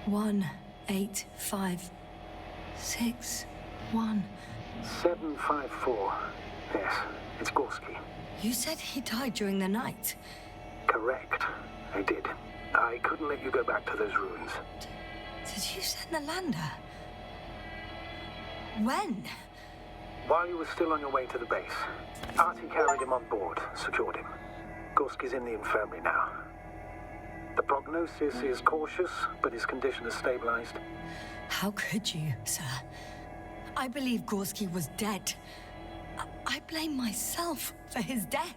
18561. 754. Yes, it's Gorski. You said he died during the night. Correct. I did. I couldn't let you go back to those ruins. Did you send the lander? When? While you were still on your way to the base, Artie carried him on board, secured him. Gorski's in the infirmary now. The prognosis is cautious, but his condition has stabilized. How could you, sir? I believe Gorski was dead. I blame myself for his death.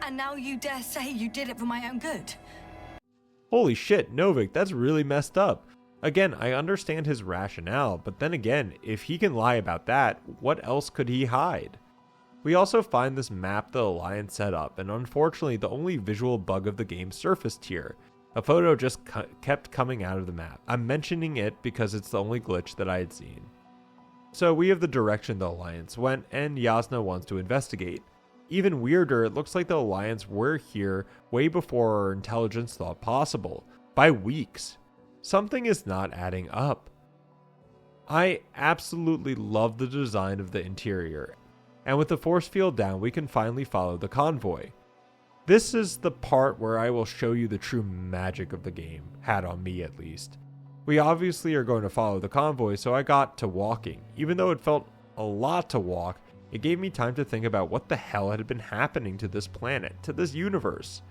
And now you dare say you did it for my own good? Holy shit, Novik, that's really messed up. Again, I understand his rationale, but then again, if he can lie about that, what else could he hide? We also find this map the Alliance set up, and unfortunately the only visual bug of the game surfaced here. A photo just kept coming out of the map. I'm mentioning it because it's the only glitch that I had seen. So we have the direction the Alliance went, and Yesna wants to investigate. Even weirder, it looks like the Alliance were here way before our intelligence thought possible, by weeks. Something is not adding up. I absolutely love the design of the interior, and with the force field down, we can finally follow the convoy. This is the part where I will show you the true magic of the game, had on me at least. We obviously are going to follow the convoy, so I got to walking. Even though it felt a lot to walk, it gave me time to think about what the hell had been happening to this planet, to this universe.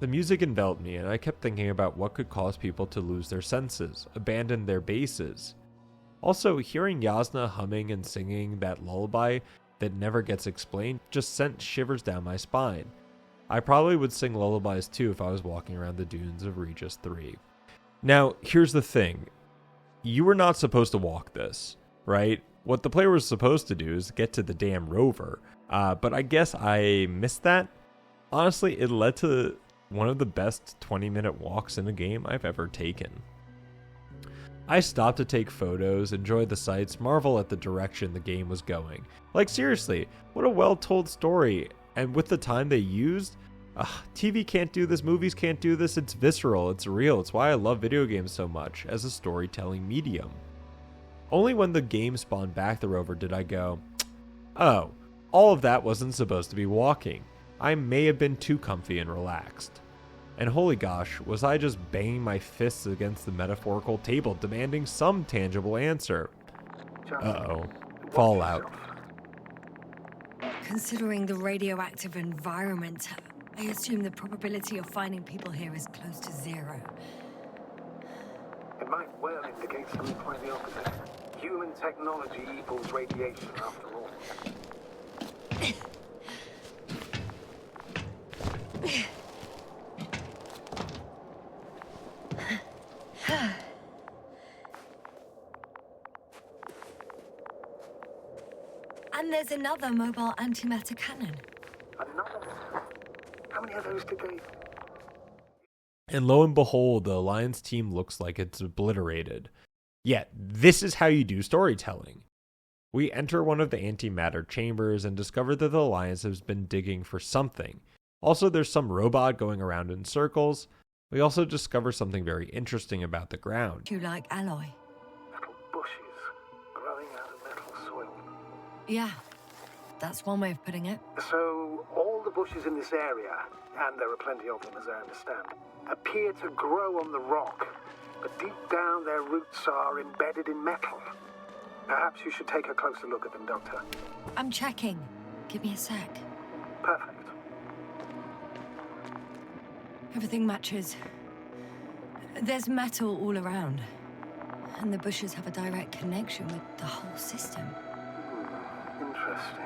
The music enveloped me, and I kept thinking about what could cause people to lose their senses, abandon their bases. Also, hearing Yesna humming and singing that lullaby that never gets explained just sent shivers down my spine. I probably would sing lullabies too if I was walking around the dunes of Regis III. Now, here's the thing. You were not supposed to walk this, right? What the player was supposed to do is get to the damn rover, but I guess I missed that. Honestly, it led to one of the best 20-minute walks in a game I've ever taken. I stopped to take photos, enjoy the sights, marvel at the direction the game was going. Like seriously, what a well-told story, and with the time they used, TV can't do this, movies can't do this, it's visceral, it's real, it's why I love video games so much as a storytelling medium. Only when the game spawned back the rover did I go, oh, all of that wasn't supposed to be walking. I may have been too comfy and relaxed. And holy gosh, was I just banging my fists against the metaphorical table demanding some tangible answer. Uh-oh. Fallout. Considering the radioactive environment, I assume the probability of finding people here is close to 0. It might well indicate something quite the opposite. Human technology equals radiation, after all. And there's another mobile antimatter cannon. Another? How many of those did they... And lo and behold, the Alliance team looks like it's obliterated. Yet, this is how you do storytelling. We enter one of the antimatter chambers and discover that the Alliance has been digging for something. Also, there's some robot going around in circles. We also discover something very interesting about the ground. You like alloy? little bushes growing out of metal soil? Yeah, that's one way of putting it. So, all the bushes in this area, and there are plenty of them as I understand, appear to grow on the rock. but deep down their roots are embedded in metal. Perhaps you should take a closer look at them, Doctor. I'm checking. Give me a sec. Perfect. Everything matches. There's metal all around. And the bushes have a direct connection with the whole system. Interesting.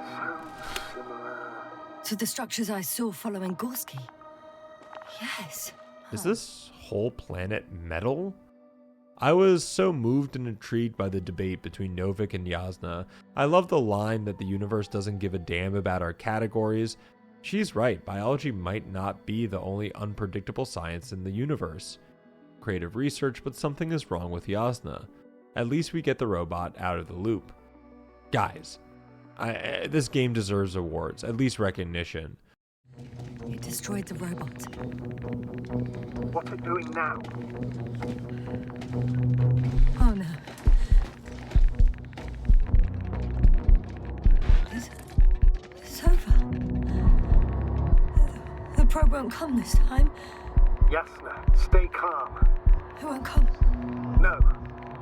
Sounds similar. To the structures I saw following Gorski. Yes. Is this whole planet metal? I was so moved and intrigued by the debate between Novik and Yesna. I love the line that the universe doesn't give a damn about our categories. She's right, biology might not be the only unpredictable science in the universe. Creative research, but something is wrong with Yesna. At least we get the robot out of the loop. Guys, this game deserves awards, at least recognition. It destroyed the robot. What's it doing now? Oh no. It's over. The probe won't come this time. Yesna, stay calm. It won't come. No,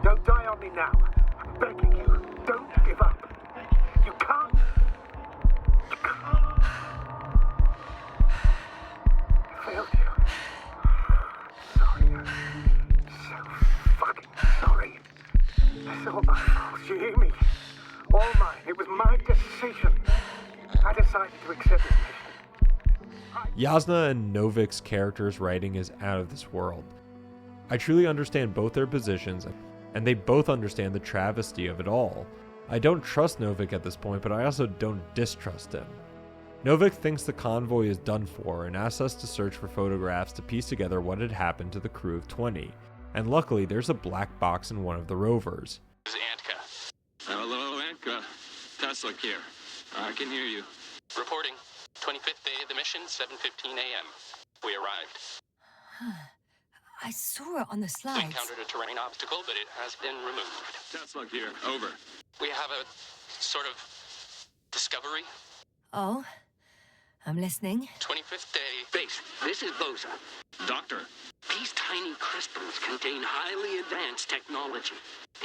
don't die on me now. I'm begging you, don't give up. You can't. You can't. I failed you. Sorry. So fucking sorry. It's all my fault, you hear me? All mine. It was my decision. I decided to accept this mission. Yesna and Novik's character's writing is out of this world. I truly understand both their positions, and they both understand the travesty of it all. I don't trust Novik at this point, but I also don't distrust him. Novik thinks the convoy is done for and asks us to search for photographs to piece together what had happened to the crew of 20. And luckily, there's a black box in one of the rovers. This is Antka. Hello, Antka. Tesla here. I can hear you. Reporting. 25th day of the mission, 7:15 a.m. We arrived. I saw it on the We slides. encountered a terrain obstacle, but it has been removed. Tesla here. Over. We have a sort of discovery. Oh, I'm listening. 25th day. Base, this is Boza. Doctor. These tiny crystals contain highly advanced technology.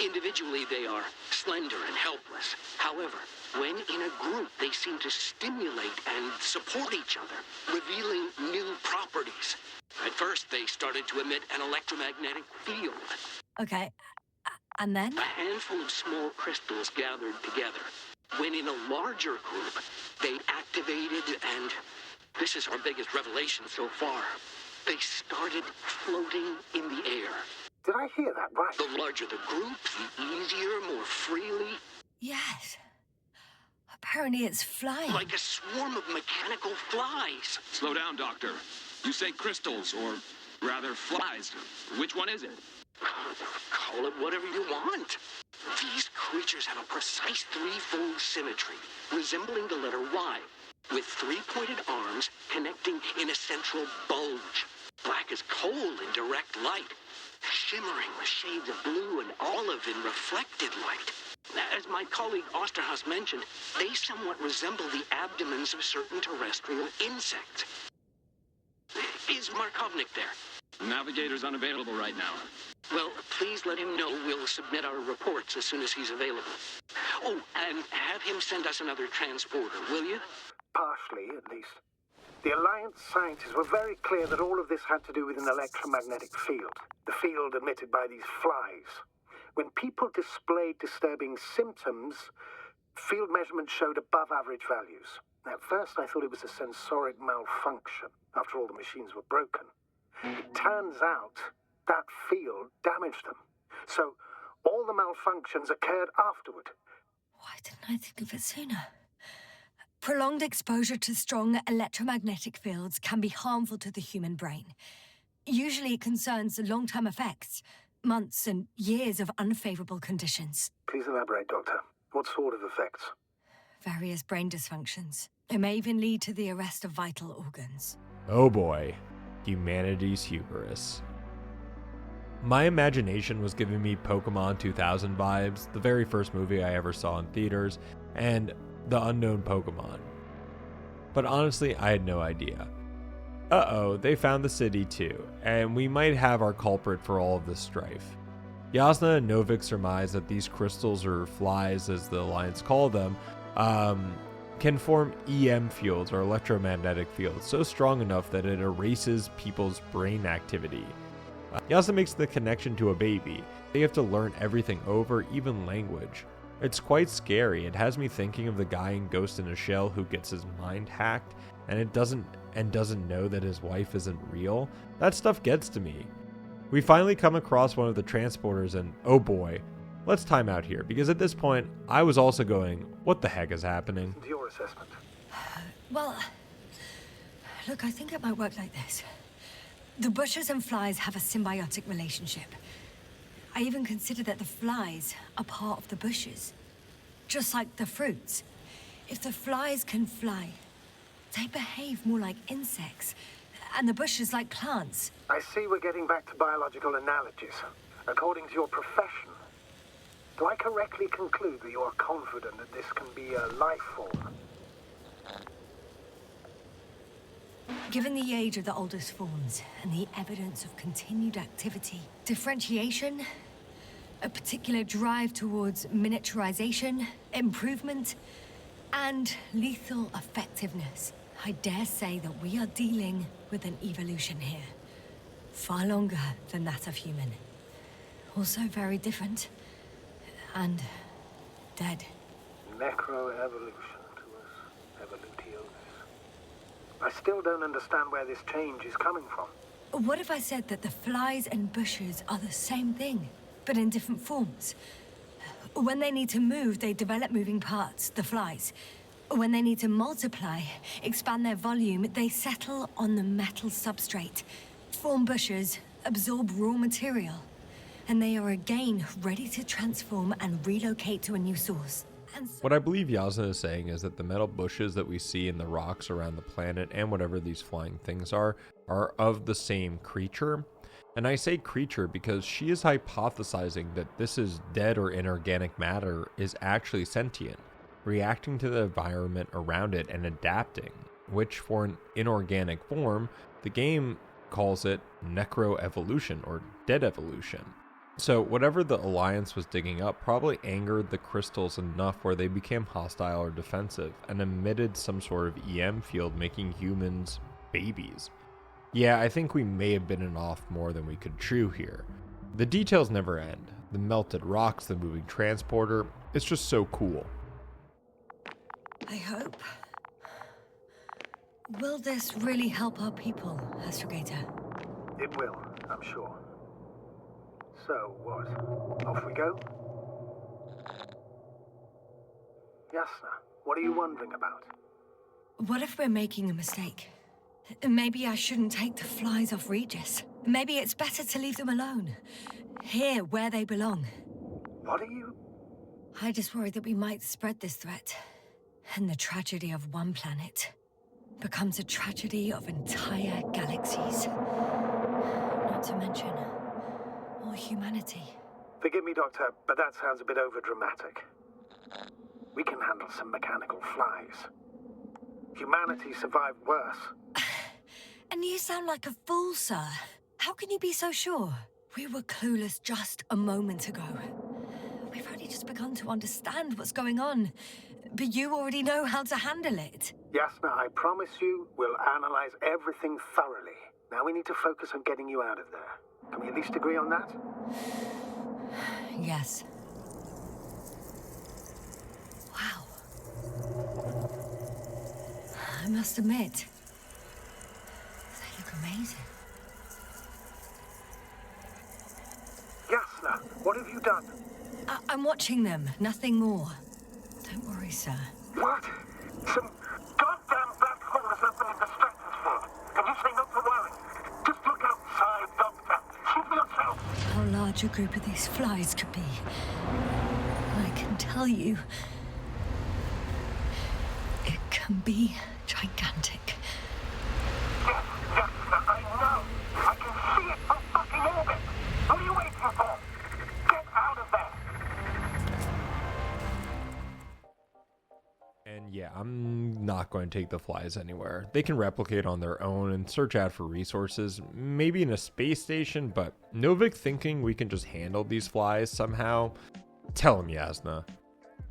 Individually, they are slender and helpless. However, when in a group, they seem to stimulate and support each other, revealing new properties. At first, they started to emit an electromagnetic field. Okay, and then? A handful of small crystals gathered together. When in a larger group, they activated and... this is our biggest revelation so far. They started floating in the air. Did I hear that right? The larger the group, the easier, more freely. Yes. Apparently it's flying. Like a swarm of mechanical flies. Slow down, Doctor. You say crystals, or rather flies. Which one is it? Call it whatever you want. These creatures have a precise threefold symmetry, resembling the letter Y, with three-pointed arms connecting in a central bulge. Black as coal in direct light, shimmering with shades of blue and olive in reflected light. As my colleague Osterhaus mentioned, they somewhat resemble the abdomens of certain terrestrial insects. Is Markovnik there? Navigator's unavailable right now. Well, please let him know we'll submit our reports as soon as he's available. Oh, and have him send us another transporter, will you? Partially, at least. The Alliance scientists were very clear that all of this had to do with an electromagnetic field, the field emitted by these flies. When people displayed disturbing symptoms, field measurements showed above average values. At first, I thought it was a sensoric malfunction. After all, the machines were broken. It turns out that field damaged them. So all the malfunctions occurred afterward. Why didn't I think of it sooner? Prolonged exposure to strong electromagnetic fields can be harmful to the human brain. Usually it concerns the long-term effects, months and years of unfavorable conditions. Please elaborate, Doctor. What sort of effects? Various brain dysfunctions. It may even lead to the arrest of vital organs. Oh boy, humanity's hubris. My imagination was giving me Pokemon 2000 vibes, the very first movie I ever saw in theaters, and The Unknown Pokemon. But honestly, I had no idea. Uh-oh, they found the city too, and we might have our culprit for all of this strife. Yesna and Novik surmise that these crystals, or flies as the Alliance call them, can form EM fields, or electromagnetic fields, so strong enough that it erases people's brain activity. Yesna makes the connection to a baby. They have to learn everything over, even language. It's quite scary. It has me thinking of the guy in Ghost in a Shell who gets his mind hacked and doesn't know that his wife isn't real. That stuff gets to me. We finally come across one of the transporters and oh boy, let's time out here, because at this point I was also going, what the heck is happening? Your assessment. Well, look, I think it might work like this. The bushes and flies have a symbiotic relationship. I even consider that the flies are part of the bushes, just like the fruits. If the flies can fly, they behave more like insects, and the bushes like plants. I see we're getting back to biological analogies. According to your profession, do I correctly conclude that you are confident that this can be a life form? Given the age of the oldest forms and the evidence of continued activity, differentiation, a particular drive towards miniaturization, improvement, and lethal effectiveness, I dare say that we are dealing with an evolution here. Far longer than that of human. Also very different. And dead. Necroevolution to us, evolutionis. I still don't understand where this change is coming from. What if I said that the flies and bushes are the same thing, but in different forms? When they need to move, they develop moving parts, the flies. When they need to multiply, expand their volume, they settle on the metal substrate, form bushes, absorb raw material, and they are again ready to transform and relocate to a new source. What I believe Yesna is saying is that the metal bushes that we see in the rocks around the planet and whatever these flying things are of the same creature. And I say creature because she is hypothesizing that this is dead or inorganic matter is actually sentient, reacting to the environment around it and adapting, which for an inorganic form, the game calls it necroevolution or dead evolution. So whatever the Alliance was digging up probably angered the crystals enough where they became hostile or defensive and emitted some sort of EM field, making humans babies. Yeah, I think we may have bitten off more than we could chew here. The details never end. The melted rocks, the moving transporter, it's just so cool. I hope. Will this really help our people, Astrogator? It will, I'm sure. So, what? Off we go? Yesna, what are you wondering about? What if we're making a mistake? Maybe I shouldn't take the flies off Regis. Maybe it's better to leave them alone. Here, where they belong. What are you? I just worry that we might spread this threat. And the tragedy of one planet becomes a tragedy of entire galaxies. Not to mention all humanity. Forgive me, Doctor, but that sounds a bit overdramatic. We can handle some mechanical flies. Humanity survived worse. And you sound like a fool, sir. How can you be so sure? We were clueless just a moment ago. We've only just begun to understand what's going on. But you already know how to handle it. Yesna, I promise you, we'll analyze everything thoroughly. Now we need to focus on getting you out of there. Can we at least agree on that? Yes. Wow. I must admit, they look amazing. Yesna, what have you done? I'm watching them, nothing more. Don't worry, sir. What? Some goddamn black hole has opened in the stratosphere. And you say not to worry. Just look outside, Doctor. See for yourself. How large a group of these flies could be. I can tell you, it can be gigantic. Yes, Yesna, I know. I can see it from fucking orbit. What are you waiting for? Get out of there. And yeah, I'm not not going to take the flies anywhere. They can replicate on their own and search out for resources, maybe in a space station, but Novik thinking we can just handle these flies somehow? Tell him, Yesna.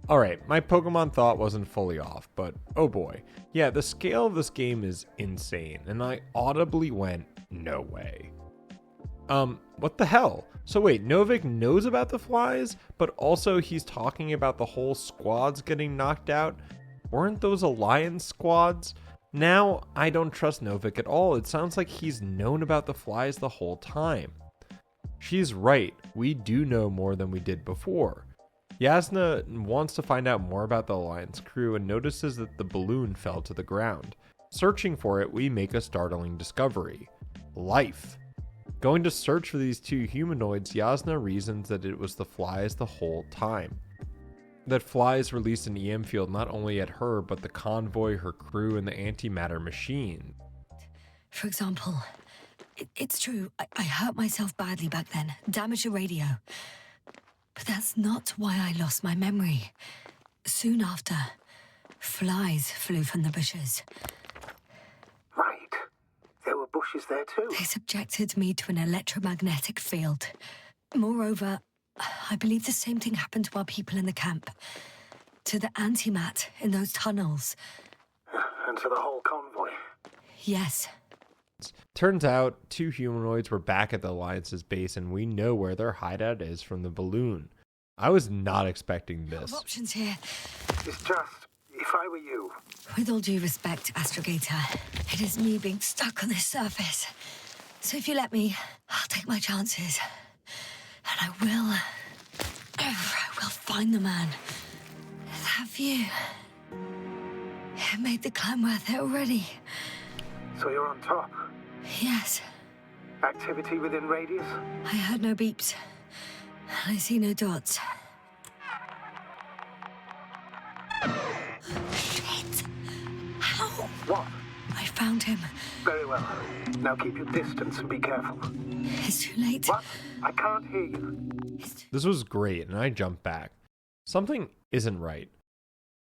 Alright, my Pokemon thought wasn't fully off, but oh boy. Yeah, the scale of this game is insane, and I audibly went, no way. What the hell? So wait, Novik knows about the flies, but also he's talking about the whole squads getting knocked out? Weren't those Alliance squads? Now, I don't trust Novik at all. It sounds like he's known about the flies the whole time. She's right, we do know more than we did before. Yesna wants to find out more about the Alliance crew and notices that the balloon fell to the ground. Searching for it, we make a startling discovery. Life. Going to search for these two humanoids, Yesna reasons that it was the flies the whole time. That flies released an EM field not only at her, but the convoy, her crew, and the antimatter machine. For example, it's true, I hurt myself badly back then, damaged a radio. But that's not why I lost my memory. Soon after, flies flew from the bushes. Right. There were bushes there too. They subjected me to an electromagnetic field. Moreover, I believe the same thing happened to our people in the camp. To the antimat in those tunnels. And to the whole convoy. Yes. Turns out, two humanoids were back at the Alliance's base, and we know where their hideout is from the balloon. I was not expecting this. Options here. It's just, if I were you. With all due respect, Astrogator, it is me being stuck on this surface. So if you let me, I'll take my chances. And I will find the man. That view. It made the climb worth it already. So you're on top? Yes. Activity within radius? I heard no beeps. I see no dots. Shit! How? What? I found him. Very well. Now keep your distance and be careful. It's too late. What? I can't hear you. This was great, and I jumped back. Something isn't right.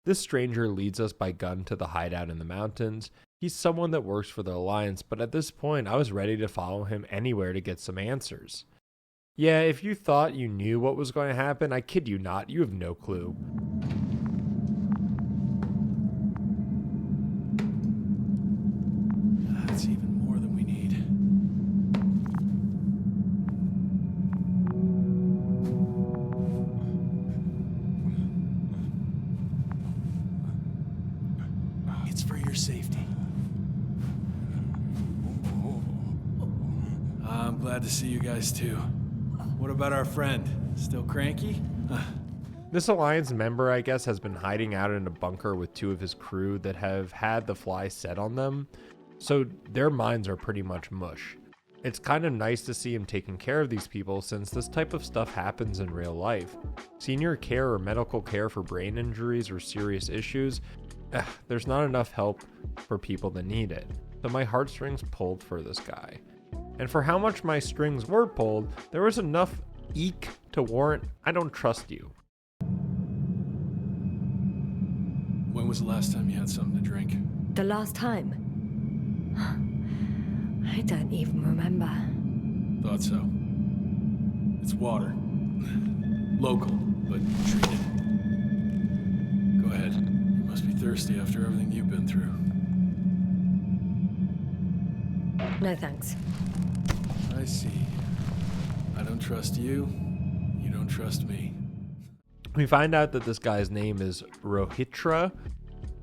This stranger leads us by gun to the hideout in the mountains. He's someone that works for the Alliance, but at this point, I was ready to follow him anywhere to get some answers. Yeah, if you thought you knew what was going to happen, I kid you not, you have no clue. That's even more than we need. It's for your safety. I'm glad to see you guys too. What about our friend? Still cranky? This Alliance member, I guess, has been hiding out in a bunker with two of his crew that have had the fly set on them, so their minds are pretty much mush. It's kind of nice to see him taking care of these people since this type of stuff happens in real life. Senior care or medical care for brain injuries or serious issues, there's not enough help for people that need it, so my heartstrings pulled for this guy. And for how much my strings were pulled, there was enough eek to warrant I don't trust you. When was the last time you had something to drink? The last time? I don't even remember. Thought so. It's water. Local, but treated. Go ahead. You must be thirsty after everything you've been through. No thanks. I see. I don't trust you. You don't trust me. We find out that this guy's name is Rohitra.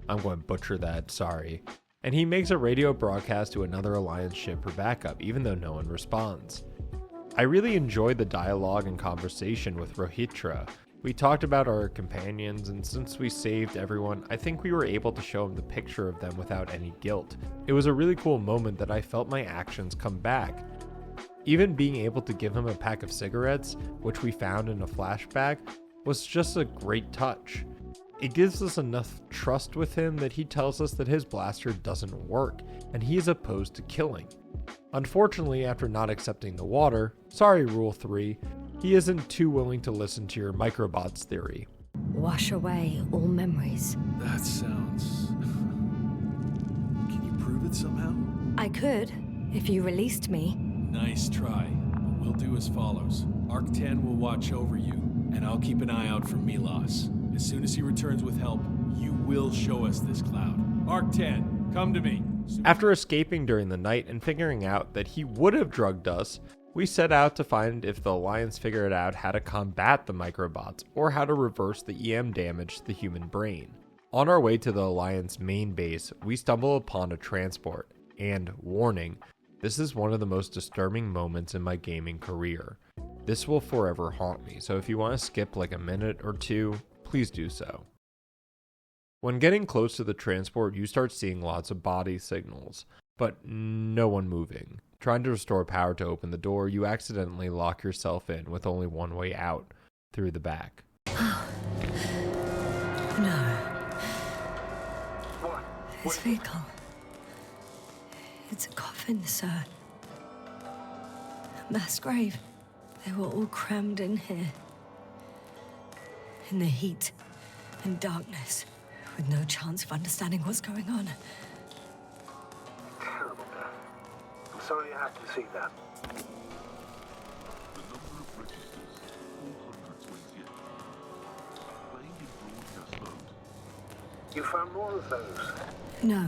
I'm going to butcher that, sorry. And he makes a radio broadcast to another Alliance ship for backup, even though no one responds. I really enjoyed the dialogue and conversation with Rohitra. We talked about our companions, and since we saved everyone, I think we were able to show him the picture of them without any guilt. It was a really cool moment that I felt my actions come back. Even being able to give him a pack of cigarettes, which we found in a flashback, was just a great touch. It gives us enough trust with him that he tells us that his blaster doesn't work, and he is opposed to killing. Unfortunately, after not accepting the water, sorry Rule 3, he isn't too willing to listen to your microbots theory. Wash away all memories. That sounds it somehow? I could, if you released me. Nice try. But we'll do as follows. Arc 10 will watch over you, and I'll keep an eye out for Milos. As soon as he returns with help, you will show us this cloud. Arc 10, come to me. After escaping during the night and figuring out that he would have drugged us, we set out to find if the Alliance figured out how to combat the microbots or how to reverse the EM damage to the human brain. On our way to the Alliance main base, we stumble upon a transport, and warning, this is one of the most disturbing moments in my gaming career. This will forever haunt me, so if you want to skip like a minute or two, please do so. When getting close to the transport, you start seeing lots of body signals, but no one moving. Trying to restore power to open the door, you accidentally lock yourself in with only one way out, through the back. No. This vehicle. It's a coffin, sir. A mass grave. They were all crammed in here. In the heat and darkness, with no chance of understanding what's going on. Terrible, Dad. I'm sorry you have to see that. You found more of those? No.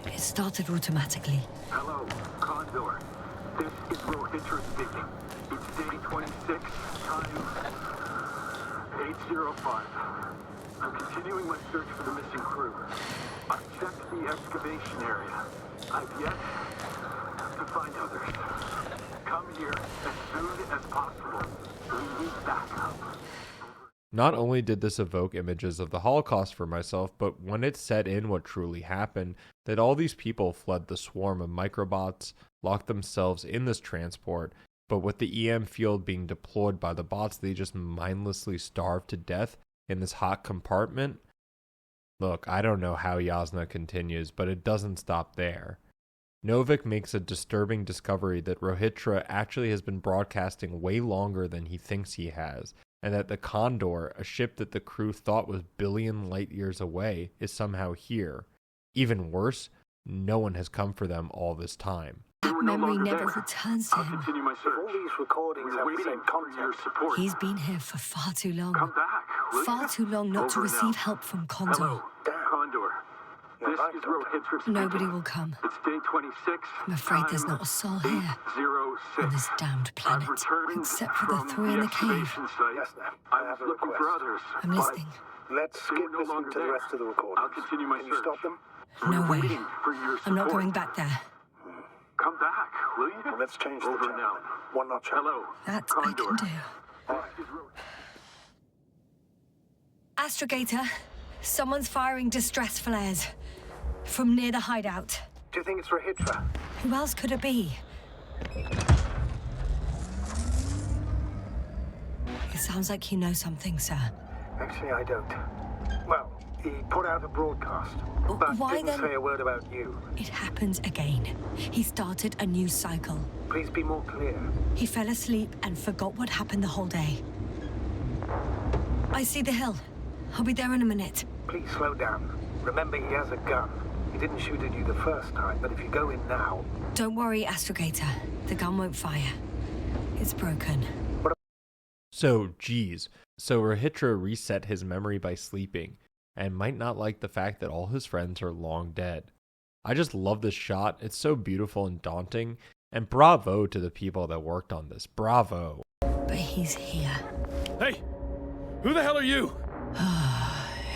It started automatically. Hello, Condor. This is Regis speaking. It's day 26, time 8:05. I'm continuing my search for the missing crew. I've checked the excavation area. I've yet to find others. Come here as soon as possible. We need backup. Not only did this evoke images of the Holocaust for myself, but when it set in what truly happened, that all these people fled the swarm of microbots, locked themselves in this transport, but with the EM field being deployed by the bots, they just mindlessly starved to death in this hot compartment. Look, I don't know how Yesna continues, but it doesn't stop there. Novik makes a disturbing discovery that Regis actually has been broadcasting way longer than he thinks he has, and that the Condor, a ship that the crew thought was billion light years away, is somehow here. Even worse, no one has come for them all this time. That memory never returns to him. Continue my search. All these recordings have the same content. Support. He's been here for far too long. Come back, will Far you? too long not to Over receive now. help from Condor. Hello, Condor. This right, is Doctor. Regis speaking. Nobody will come. It's day 26. I'm afraid there's not a soul here on this damned planet, except for the three in the cave. Yesna, I have a looking request. for others. I'm listening. Let's skip no listening longer to the there. rest of the recordings. I'll continue my Can you search. stop them? No way. Waiting for your I'm not support. going back there. Come back, will you? Well, let's change the Over channel. now. One notch up. Hello, That Condor. I can do. All right. This is Regis. Astrogator, someone's firing distress flares from near the hideout. Do you think it's Regis? Who else could it be? It sounds like you know something, sir. Actually, I don't. Well, he put out a broadcast, but Why didn't then? say a word about you. It happens again. He started a new cycle. Please be more clear. He fell asleep and forgot what happened the whole day. I see the hill. I'll be there in a minute. Please slow down. Remember, he has a gun. He didn't shoot at you the first time, but if you go in now... Don't worry, Astrogator. The gun won't fire. It's broken. So, geez. So Regis reset his memory by sleeping, and might not like the fact that all his friends are long dead. I just love this shot. It's so beautiful and daunting, and bravo to the people that worked on this. Bravo. But he's here. Hey! Who the hell are you?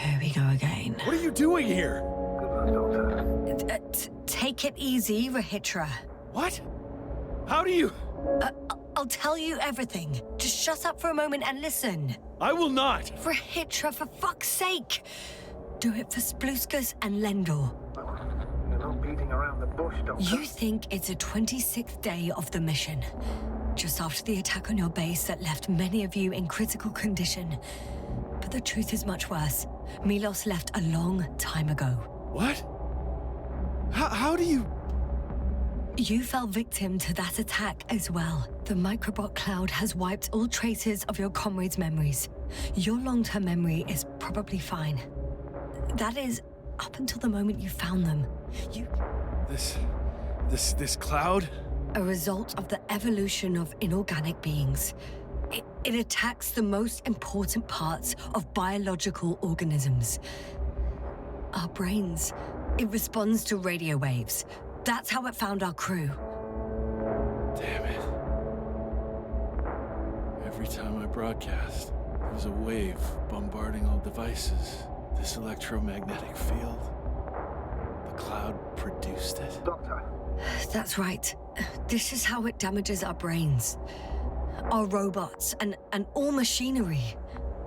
Here we go again. What are you doing here? Good luck, Doctor. Take it easy, Regis. What? How do you... I'll tell you everything. Just shut up for a moment and listen. I will not! Regis, for fuck's sake! Do it for Spluskas and Lendor. You're not beating around the bush, Doctor. You think it's the 26th day of the mission. Just after the attack on your base that left many of you in critical condition. But the truth is much worse. Milos left a long time ago. What? How do you... You fell victim to that attack as well. The microbot cloud has wiped all traces of your comrades' memories. Your long-term memory is probably fine. That is, up until the moment you found them. This cloud? A result of the evolution of inorganic beings. It attacks the most important parts of biological organisms. Our brains. It responds to radio waves. That's how it found our crew. Damn it. Every time I broadcast, there's a wave bombarding all devices. This electromagnetic field. The cloud produced it. Doctor, That's right. This is how it damages our brains. Our robots and all machinery.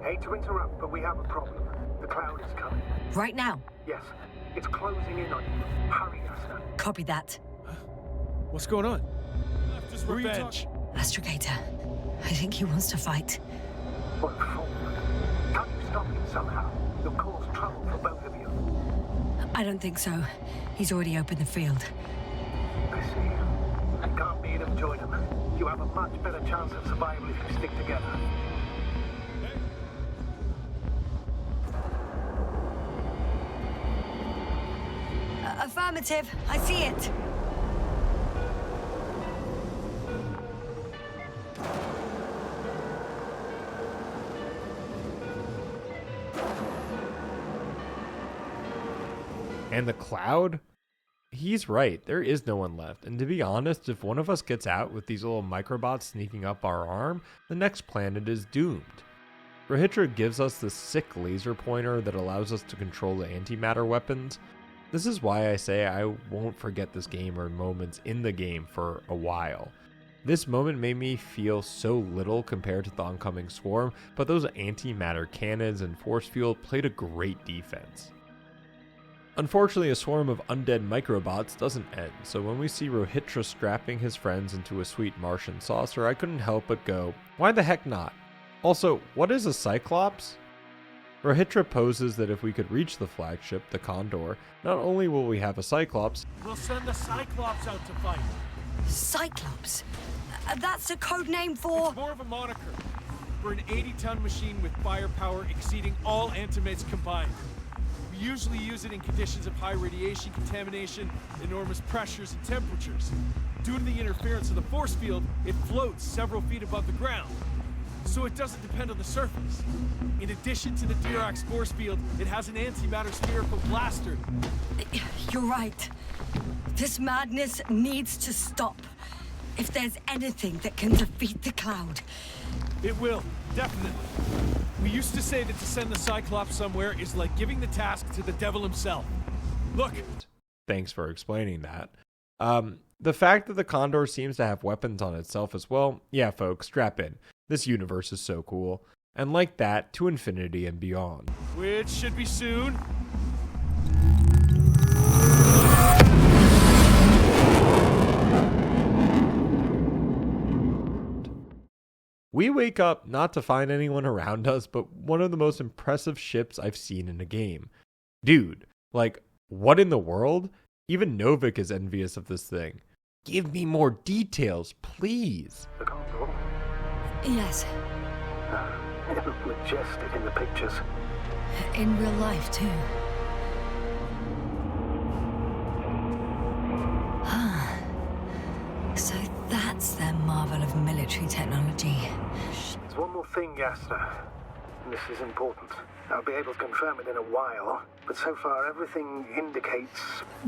hate to interrupt, but we have a problem. The cloud is coming. Right now. Yes, it's closing in on you. Hurry, Yesna. Copy that. What's going on? Leftist revenge. Astrogator. I think he wants to fight. What for? Can't you stop him somehow? You'll cause trouble for both of you. I don't think so. He's already opened the field. I see. You can't beat him, join him. You have a much better chance of survival if you stick together. Affirmative. I see it. And the cloud? He's right, there is no one left. And to be honest, if one of us gets out with these little microbots sneaking up our arm, the next planet is doomed. Rahitra gives us this sick laser pointer that allows us to control the antimatter weapons. This is why I say I won't forget this game or moments in the game for a while. This moment made me feel so little compared to the oncoming swarm, but those antimatter cannons and force field played a great defense. Unfortunately, a swarm of undead microbots doesn't end, so when we see Rohitra strapping his friends into a sweet Martian saucer, I couldn't help but go, why the heck not? Also, what is a Cyclops? Rohitra poses that if we could reach the flagship, the Condor, not only will we have a Cyclops, We'll send the Cyclops out to fight. Cyclops? That's a code name for... It's more of a moniker. We're an 80-ton machine with firepower exceeding all antimates combined. We usually use it in conditions of high radiation contamination, enormous pressures and temperatures. Due to the interference of the force field, it floats several feet above the ground, so it doesn't depend on the surface. In addition to the Dirac force field, it has an antimatter spherical blaster. You're right. This madness needs to stop. If there's anything that can defeat the cloud. It will, definitely. We used to say that to send the Cyclops somewhere is like giving the task to the devil himself. Look! thanks for explaining that. The fact that the Condor seems to have weapons on itself as well, yeah folks, strap in. This universe is so cool. And like that, to infinity and beyond. Which should be soon. We wake up not to find anyone around us, but one of the most impressive ships I've seen in a game. Dude, like, what in the world? Even Novik is envious of this thing. Give me more details, please. The Condor? Yes, It looked majestic in the pictures. in real life too. Ah, so that's their marvel of military technology. There's one more thing, Yesna. And this is important. I'll be able to confirm it in a while, but so far everything indicates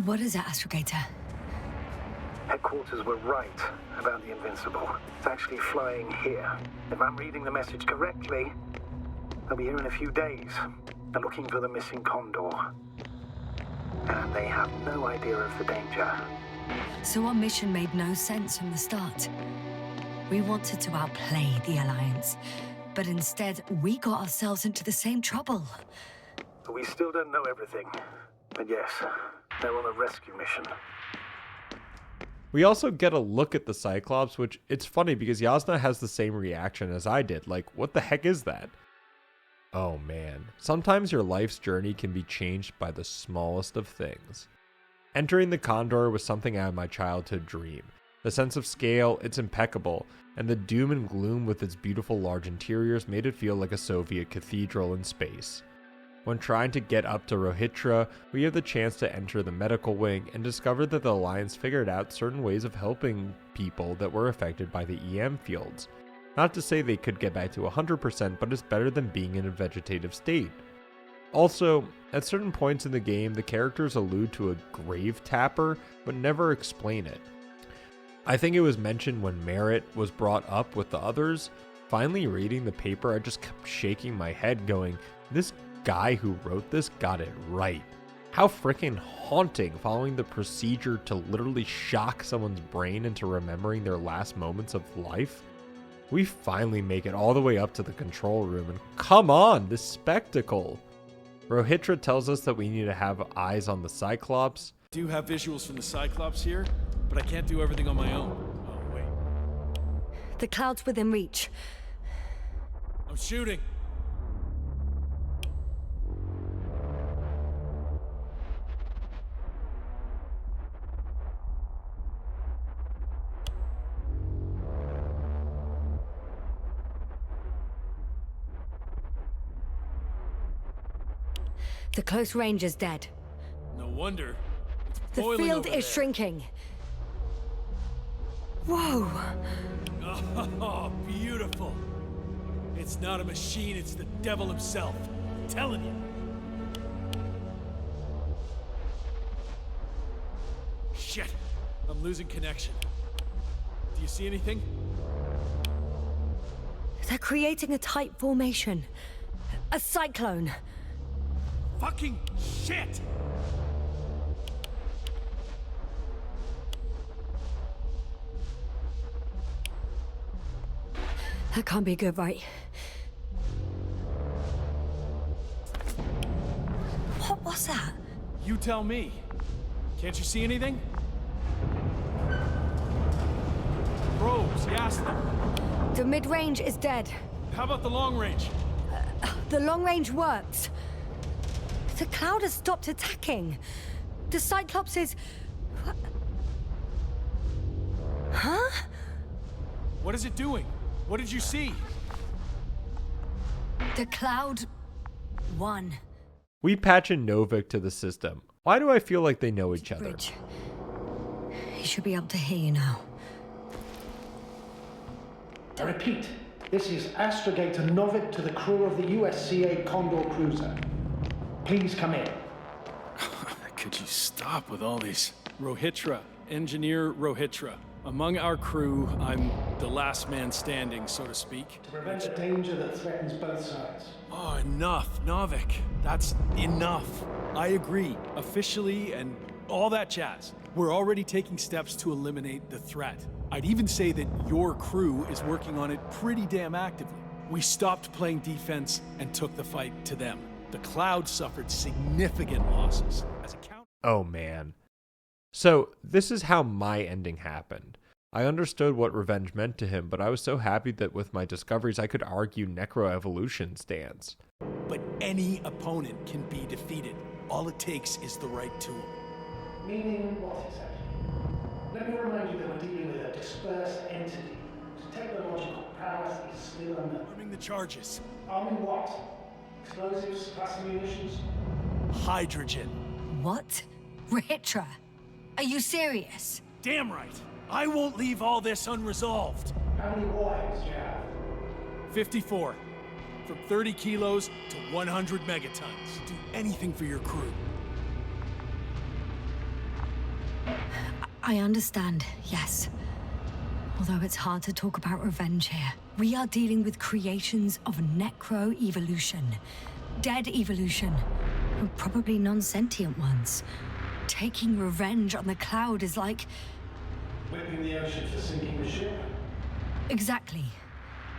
What is it, Astrogator? headquarters were right about the Invincible. It's actually flying here. If I'm reading the message correctly, they'll be here in a few days. They're looking for the missing Condor. And they have no idea of the danger. So our mission made no sense from the start. We wanted to outplay the Alliance, but instead we got ourselves into the same trouble. But we still don't know everything. But yes, they're on a rescue mission. We also get a look at the Cyclops, which it's funny because Yesna has the same reaction as I did. Like, what the heck is that? Oh man, sometimes your life's journey can be changed by the smallest of things. Entering the Condor was something out of my childhood dream. The sense of scale, it's impeccable, and the doom and gloom with its beautiful large interiors made it feel like a Soviet cathedral in space. When trying to get up to Rohitra, we have the chance to enter the medical wing and discover that the Alliance figured out certain ways of helping people that were affected by the EM fields. Not to say they could get back to 100%, but it's better than being in a vegetative state. Also, at certain points in the game, the characters allude to a grave tapper, but never explain it. I think it was mentioned when Merritt was brought up with the others. Finally reading the paper, I just kept shaking my head going, this guy who wrote this got it right. How freaking haunting following the procedure to literally shock someone's brain into remembering their last moments of life. We finally make it all the way up to the control room, and come on, this spectacle. Rohitra tells us that we need to have eyes on the Cyclops. I do have visuals from the Cyclops here, but I can't do everything on my own. Oh, wait. The cloud's within reach. I'm shooting. The close range is dead. No wonder. It's The boiling field over is there. shrinking. Whoa! Oh, beautiful. It's not a machine, it's the devil himself. I'm telling you. Shit. I'm losing connection. Do you see anything? They're creating a tight formation. A cyclone. Fucking shit! That can't be good, right? What was that? You tell me. Can't you see anything? Probes, Yesna. The mid-range is dead. How about the long range? The long range works. The cloud has stopped attacking. The Cyclops is... Huh? What is it doing? What did you see? The cloud won. We patch in Novik to the system. Why do I feel like they know each other? Bridge. He should be able to hear you now. I repeat, this is Astrogator Novik to the crew of the USCA Condor Cruiser. Please come in. Could you stop with all these? Rohitra, Engineer Rohitra. Among our crew, I'm the last man standing, so to speak. To prevent a danger that threatens both sides. Oh, enough, Novik. That's enough. I agree, officially and all that jazz. We're already taking steps to eliminate the threat. I'd even say that your crew is working on it pretty damn actively. We stopped playing defense and took the fight to them. The Cloud suffered significant losses. As a count. Oh man. So, this is how my ending happened. I understood what revenge meant to him, but I was so happy that with my discoveries I could argue necroevolution stance. But any opponent can be defeated. All it takes is the right tool. Meaning what exactly? Let me remind you that we're dealing with a dispersed entity whose technological prowess is still unknown. Arming the charges. Arming what? Explosives, cluster munitions? Hydrogen. What? Rohitra? Are you serious? Damn right. I won't leave all this unresolved. How many warheads do you have? 54. From 30 kilos to 100 megatons. Do anything for your crew. I understand, yes. Although it's hard to talk about revenge here. We are dealing with creations of necro-evolution. Dead evolution. And probably non-sentient ones. Taking revenge on the Cloud is like... Whipping the ocean for sinking the ship? Exactly.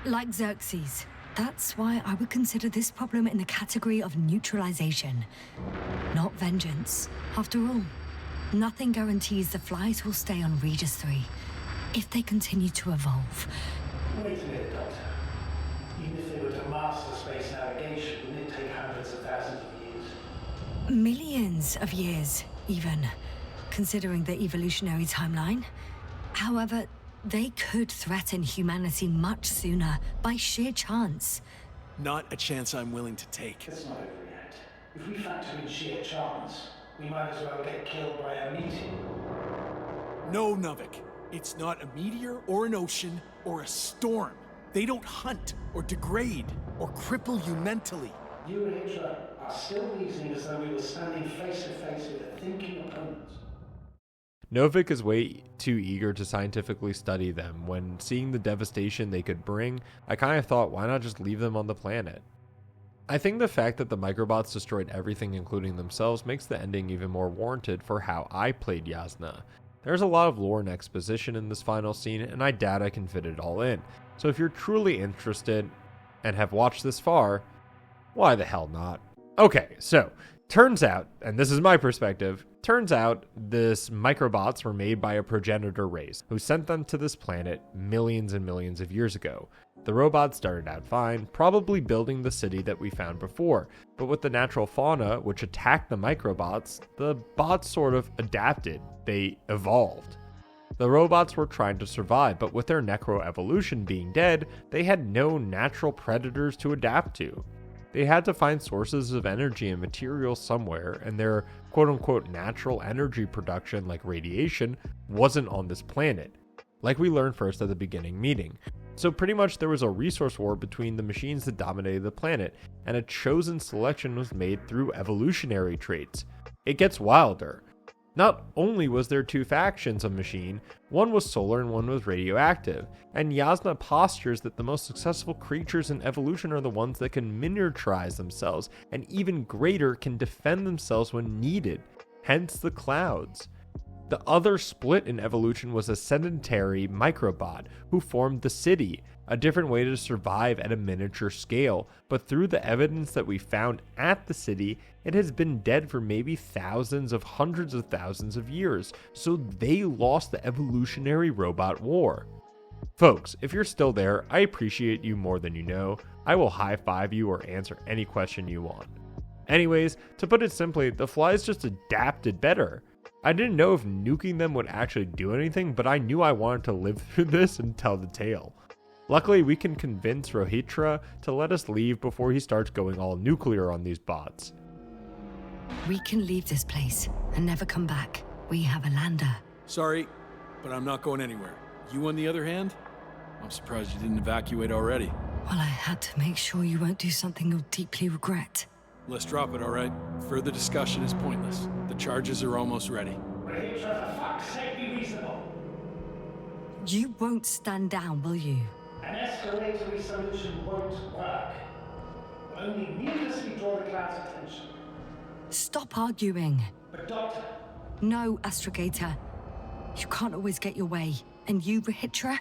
Like Xerxes. That's why I would consider this problem in the category of neutralization. Not vengeance. After all, nothing guarantees the flies will stay on Regis III if they continue to evolve. Wait a minute, Doctor. Even if they were to master space navigation, wouldn't it take hundreds of thousands of years? Millions of years, even, considering the evolutionary timeline. However, they could threaten humanity much sooner by sheer chance. Not a chance I'm willing to take. It's not over yet. If we factor in sheer chance, we might as well get killed by a meteor. No, Novik. It's not a meteor or an ocean or a storm. They don't hunt or degrade or cripple you mentally. You and Hydra are still reasoning as though we were standing face to face with a thinking opponent. Novik is way too eager to scientifically study them. When seeing the devastation they could bring, I kind of thought, why not just leave them on the planet? I think the fact that the microbots destroyed everything including themselves makes the ending even more warranted for how I played Yesna. There's a lot of lore and exposition in this final scene, and I doubt I can fit it all in. So if you're truly interested and have watched this far, why the hell not? Okay, so turns out, and this is my perspective, turns out this microbots were made by a progenitor race who sent them to this planet millions and millions of years ago. The robots started out fine, probably building the city that we found before, but with the natural fauna which attacked the microbots, the bots sort of adapted. They evolved. The robots were trying to survive, but with their necroevolution being dead, they had no natural predators to adapt to. They had to find sources of energy and material somewhere, and their quote-unquote natural energy production, like radiation, wasn't on this planet, like we learned first at the beginning meeting. So pretty much there was a resource war between the machines that dominated the planet, and a chosen selection was made through evolutionary traits. It gets wilder. Not only was there two factions of machine, one was solar and one was radioactive, and Yesna postures that the most successful creatures in evolution are the ones that can miniaturize themselves, and even greater can defend themselves when needed, hence the clouds. The other split in evolution was a sedentary microbot who formed the city, a different way to survive at a miniature scale, but through the evidence that we found at the city, it has been dead for maybe thousands of hundreds of thousands of years, so they lost the evolutionary robot war. Folks, if you're still there, I appreciate you more than you know. I will high-five you or answer any question you want. Anyways, to put it simply, the flies just adapted better. I didn't know if nuking them would actually do anything, but I knew I wanted to live through this and tell the tale. Luckily, we can convince Rohitra to let us leave before he starts going all nuclear on these bots. We can leave this place and never come back. We have a lander. Sorry, but I'm not going anywhere. You, on the other hand? I'm surprised you didn't evacuate already. Well, I had to make sure you won't do something you'll deeply regret. Let's drop it, all right? Further discussion is pointless. The charges are almost ready. Hydra, for fuck's sake, be reasonable. You won't stand down, will you? An escalatory solution won't work. Will only needlessly draw the cloud's attention. Stop arguing. But Doctor, No, Astrogator. You can't always get your way. And you, Rohitra,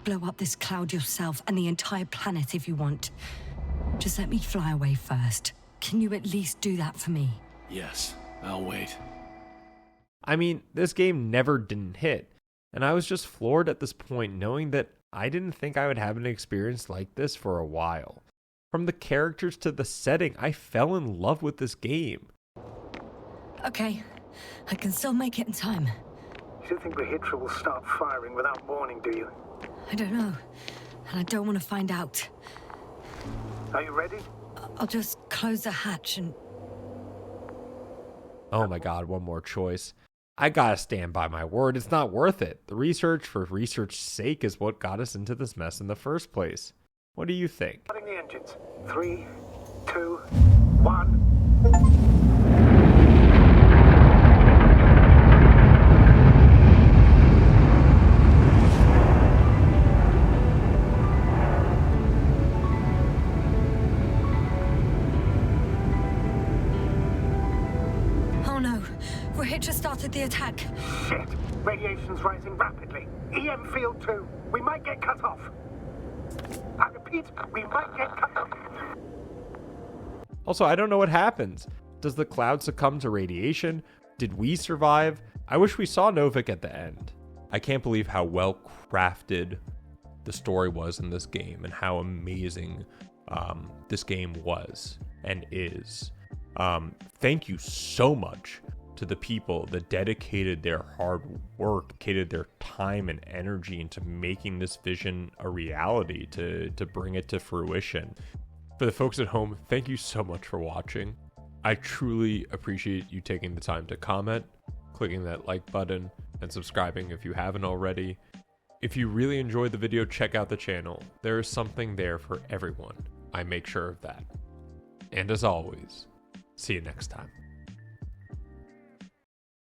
blow up this cloud yourself and the entire planet if you want. Just let me fly away first. Can you at least do that for me? Yes, I'll wait. I mean, this game never didn't hit, and I was just floored at this point knowing that I didn't think I would have an experience like this for a while. From the characters to the setting, I fell in love with this game. Okay, I can still make it in time. you don't think the Hydra will start firing without warning, do you? I don't know, and I don't want to find out. Are you ready? I'll just close the hatch and... Oh my god, one more choice. I gotta stand by my word, it's not worth it. The research for research's sake is what got us into this mess in the first place. What do you think? Starting the engines. 3, 2, 1. Regis started the attack. Shit! Radiation's rising rapidly. EM field 2. We might get cut off. I repeat, we might get cut off. Also, I don't know what happens. Does the cloud succumb to radiation? Did we survive? I wish we saw Novik at the end. I can't believe how well crafted the story was in this game and how amazing this game was and is. Thank you so much to the people that dedicated their hard work, dedicated their time and energy into making this vision a reality, to bring it to fruition. For the folks at home, thank you so much for watching. I truly appreciate you taking the time to comment, clicking that like button, and subscribing if you haven't already. If you really enjoyed the video, check out the channel. There is something there for everyone. I make sure of that. And as always, see you next time.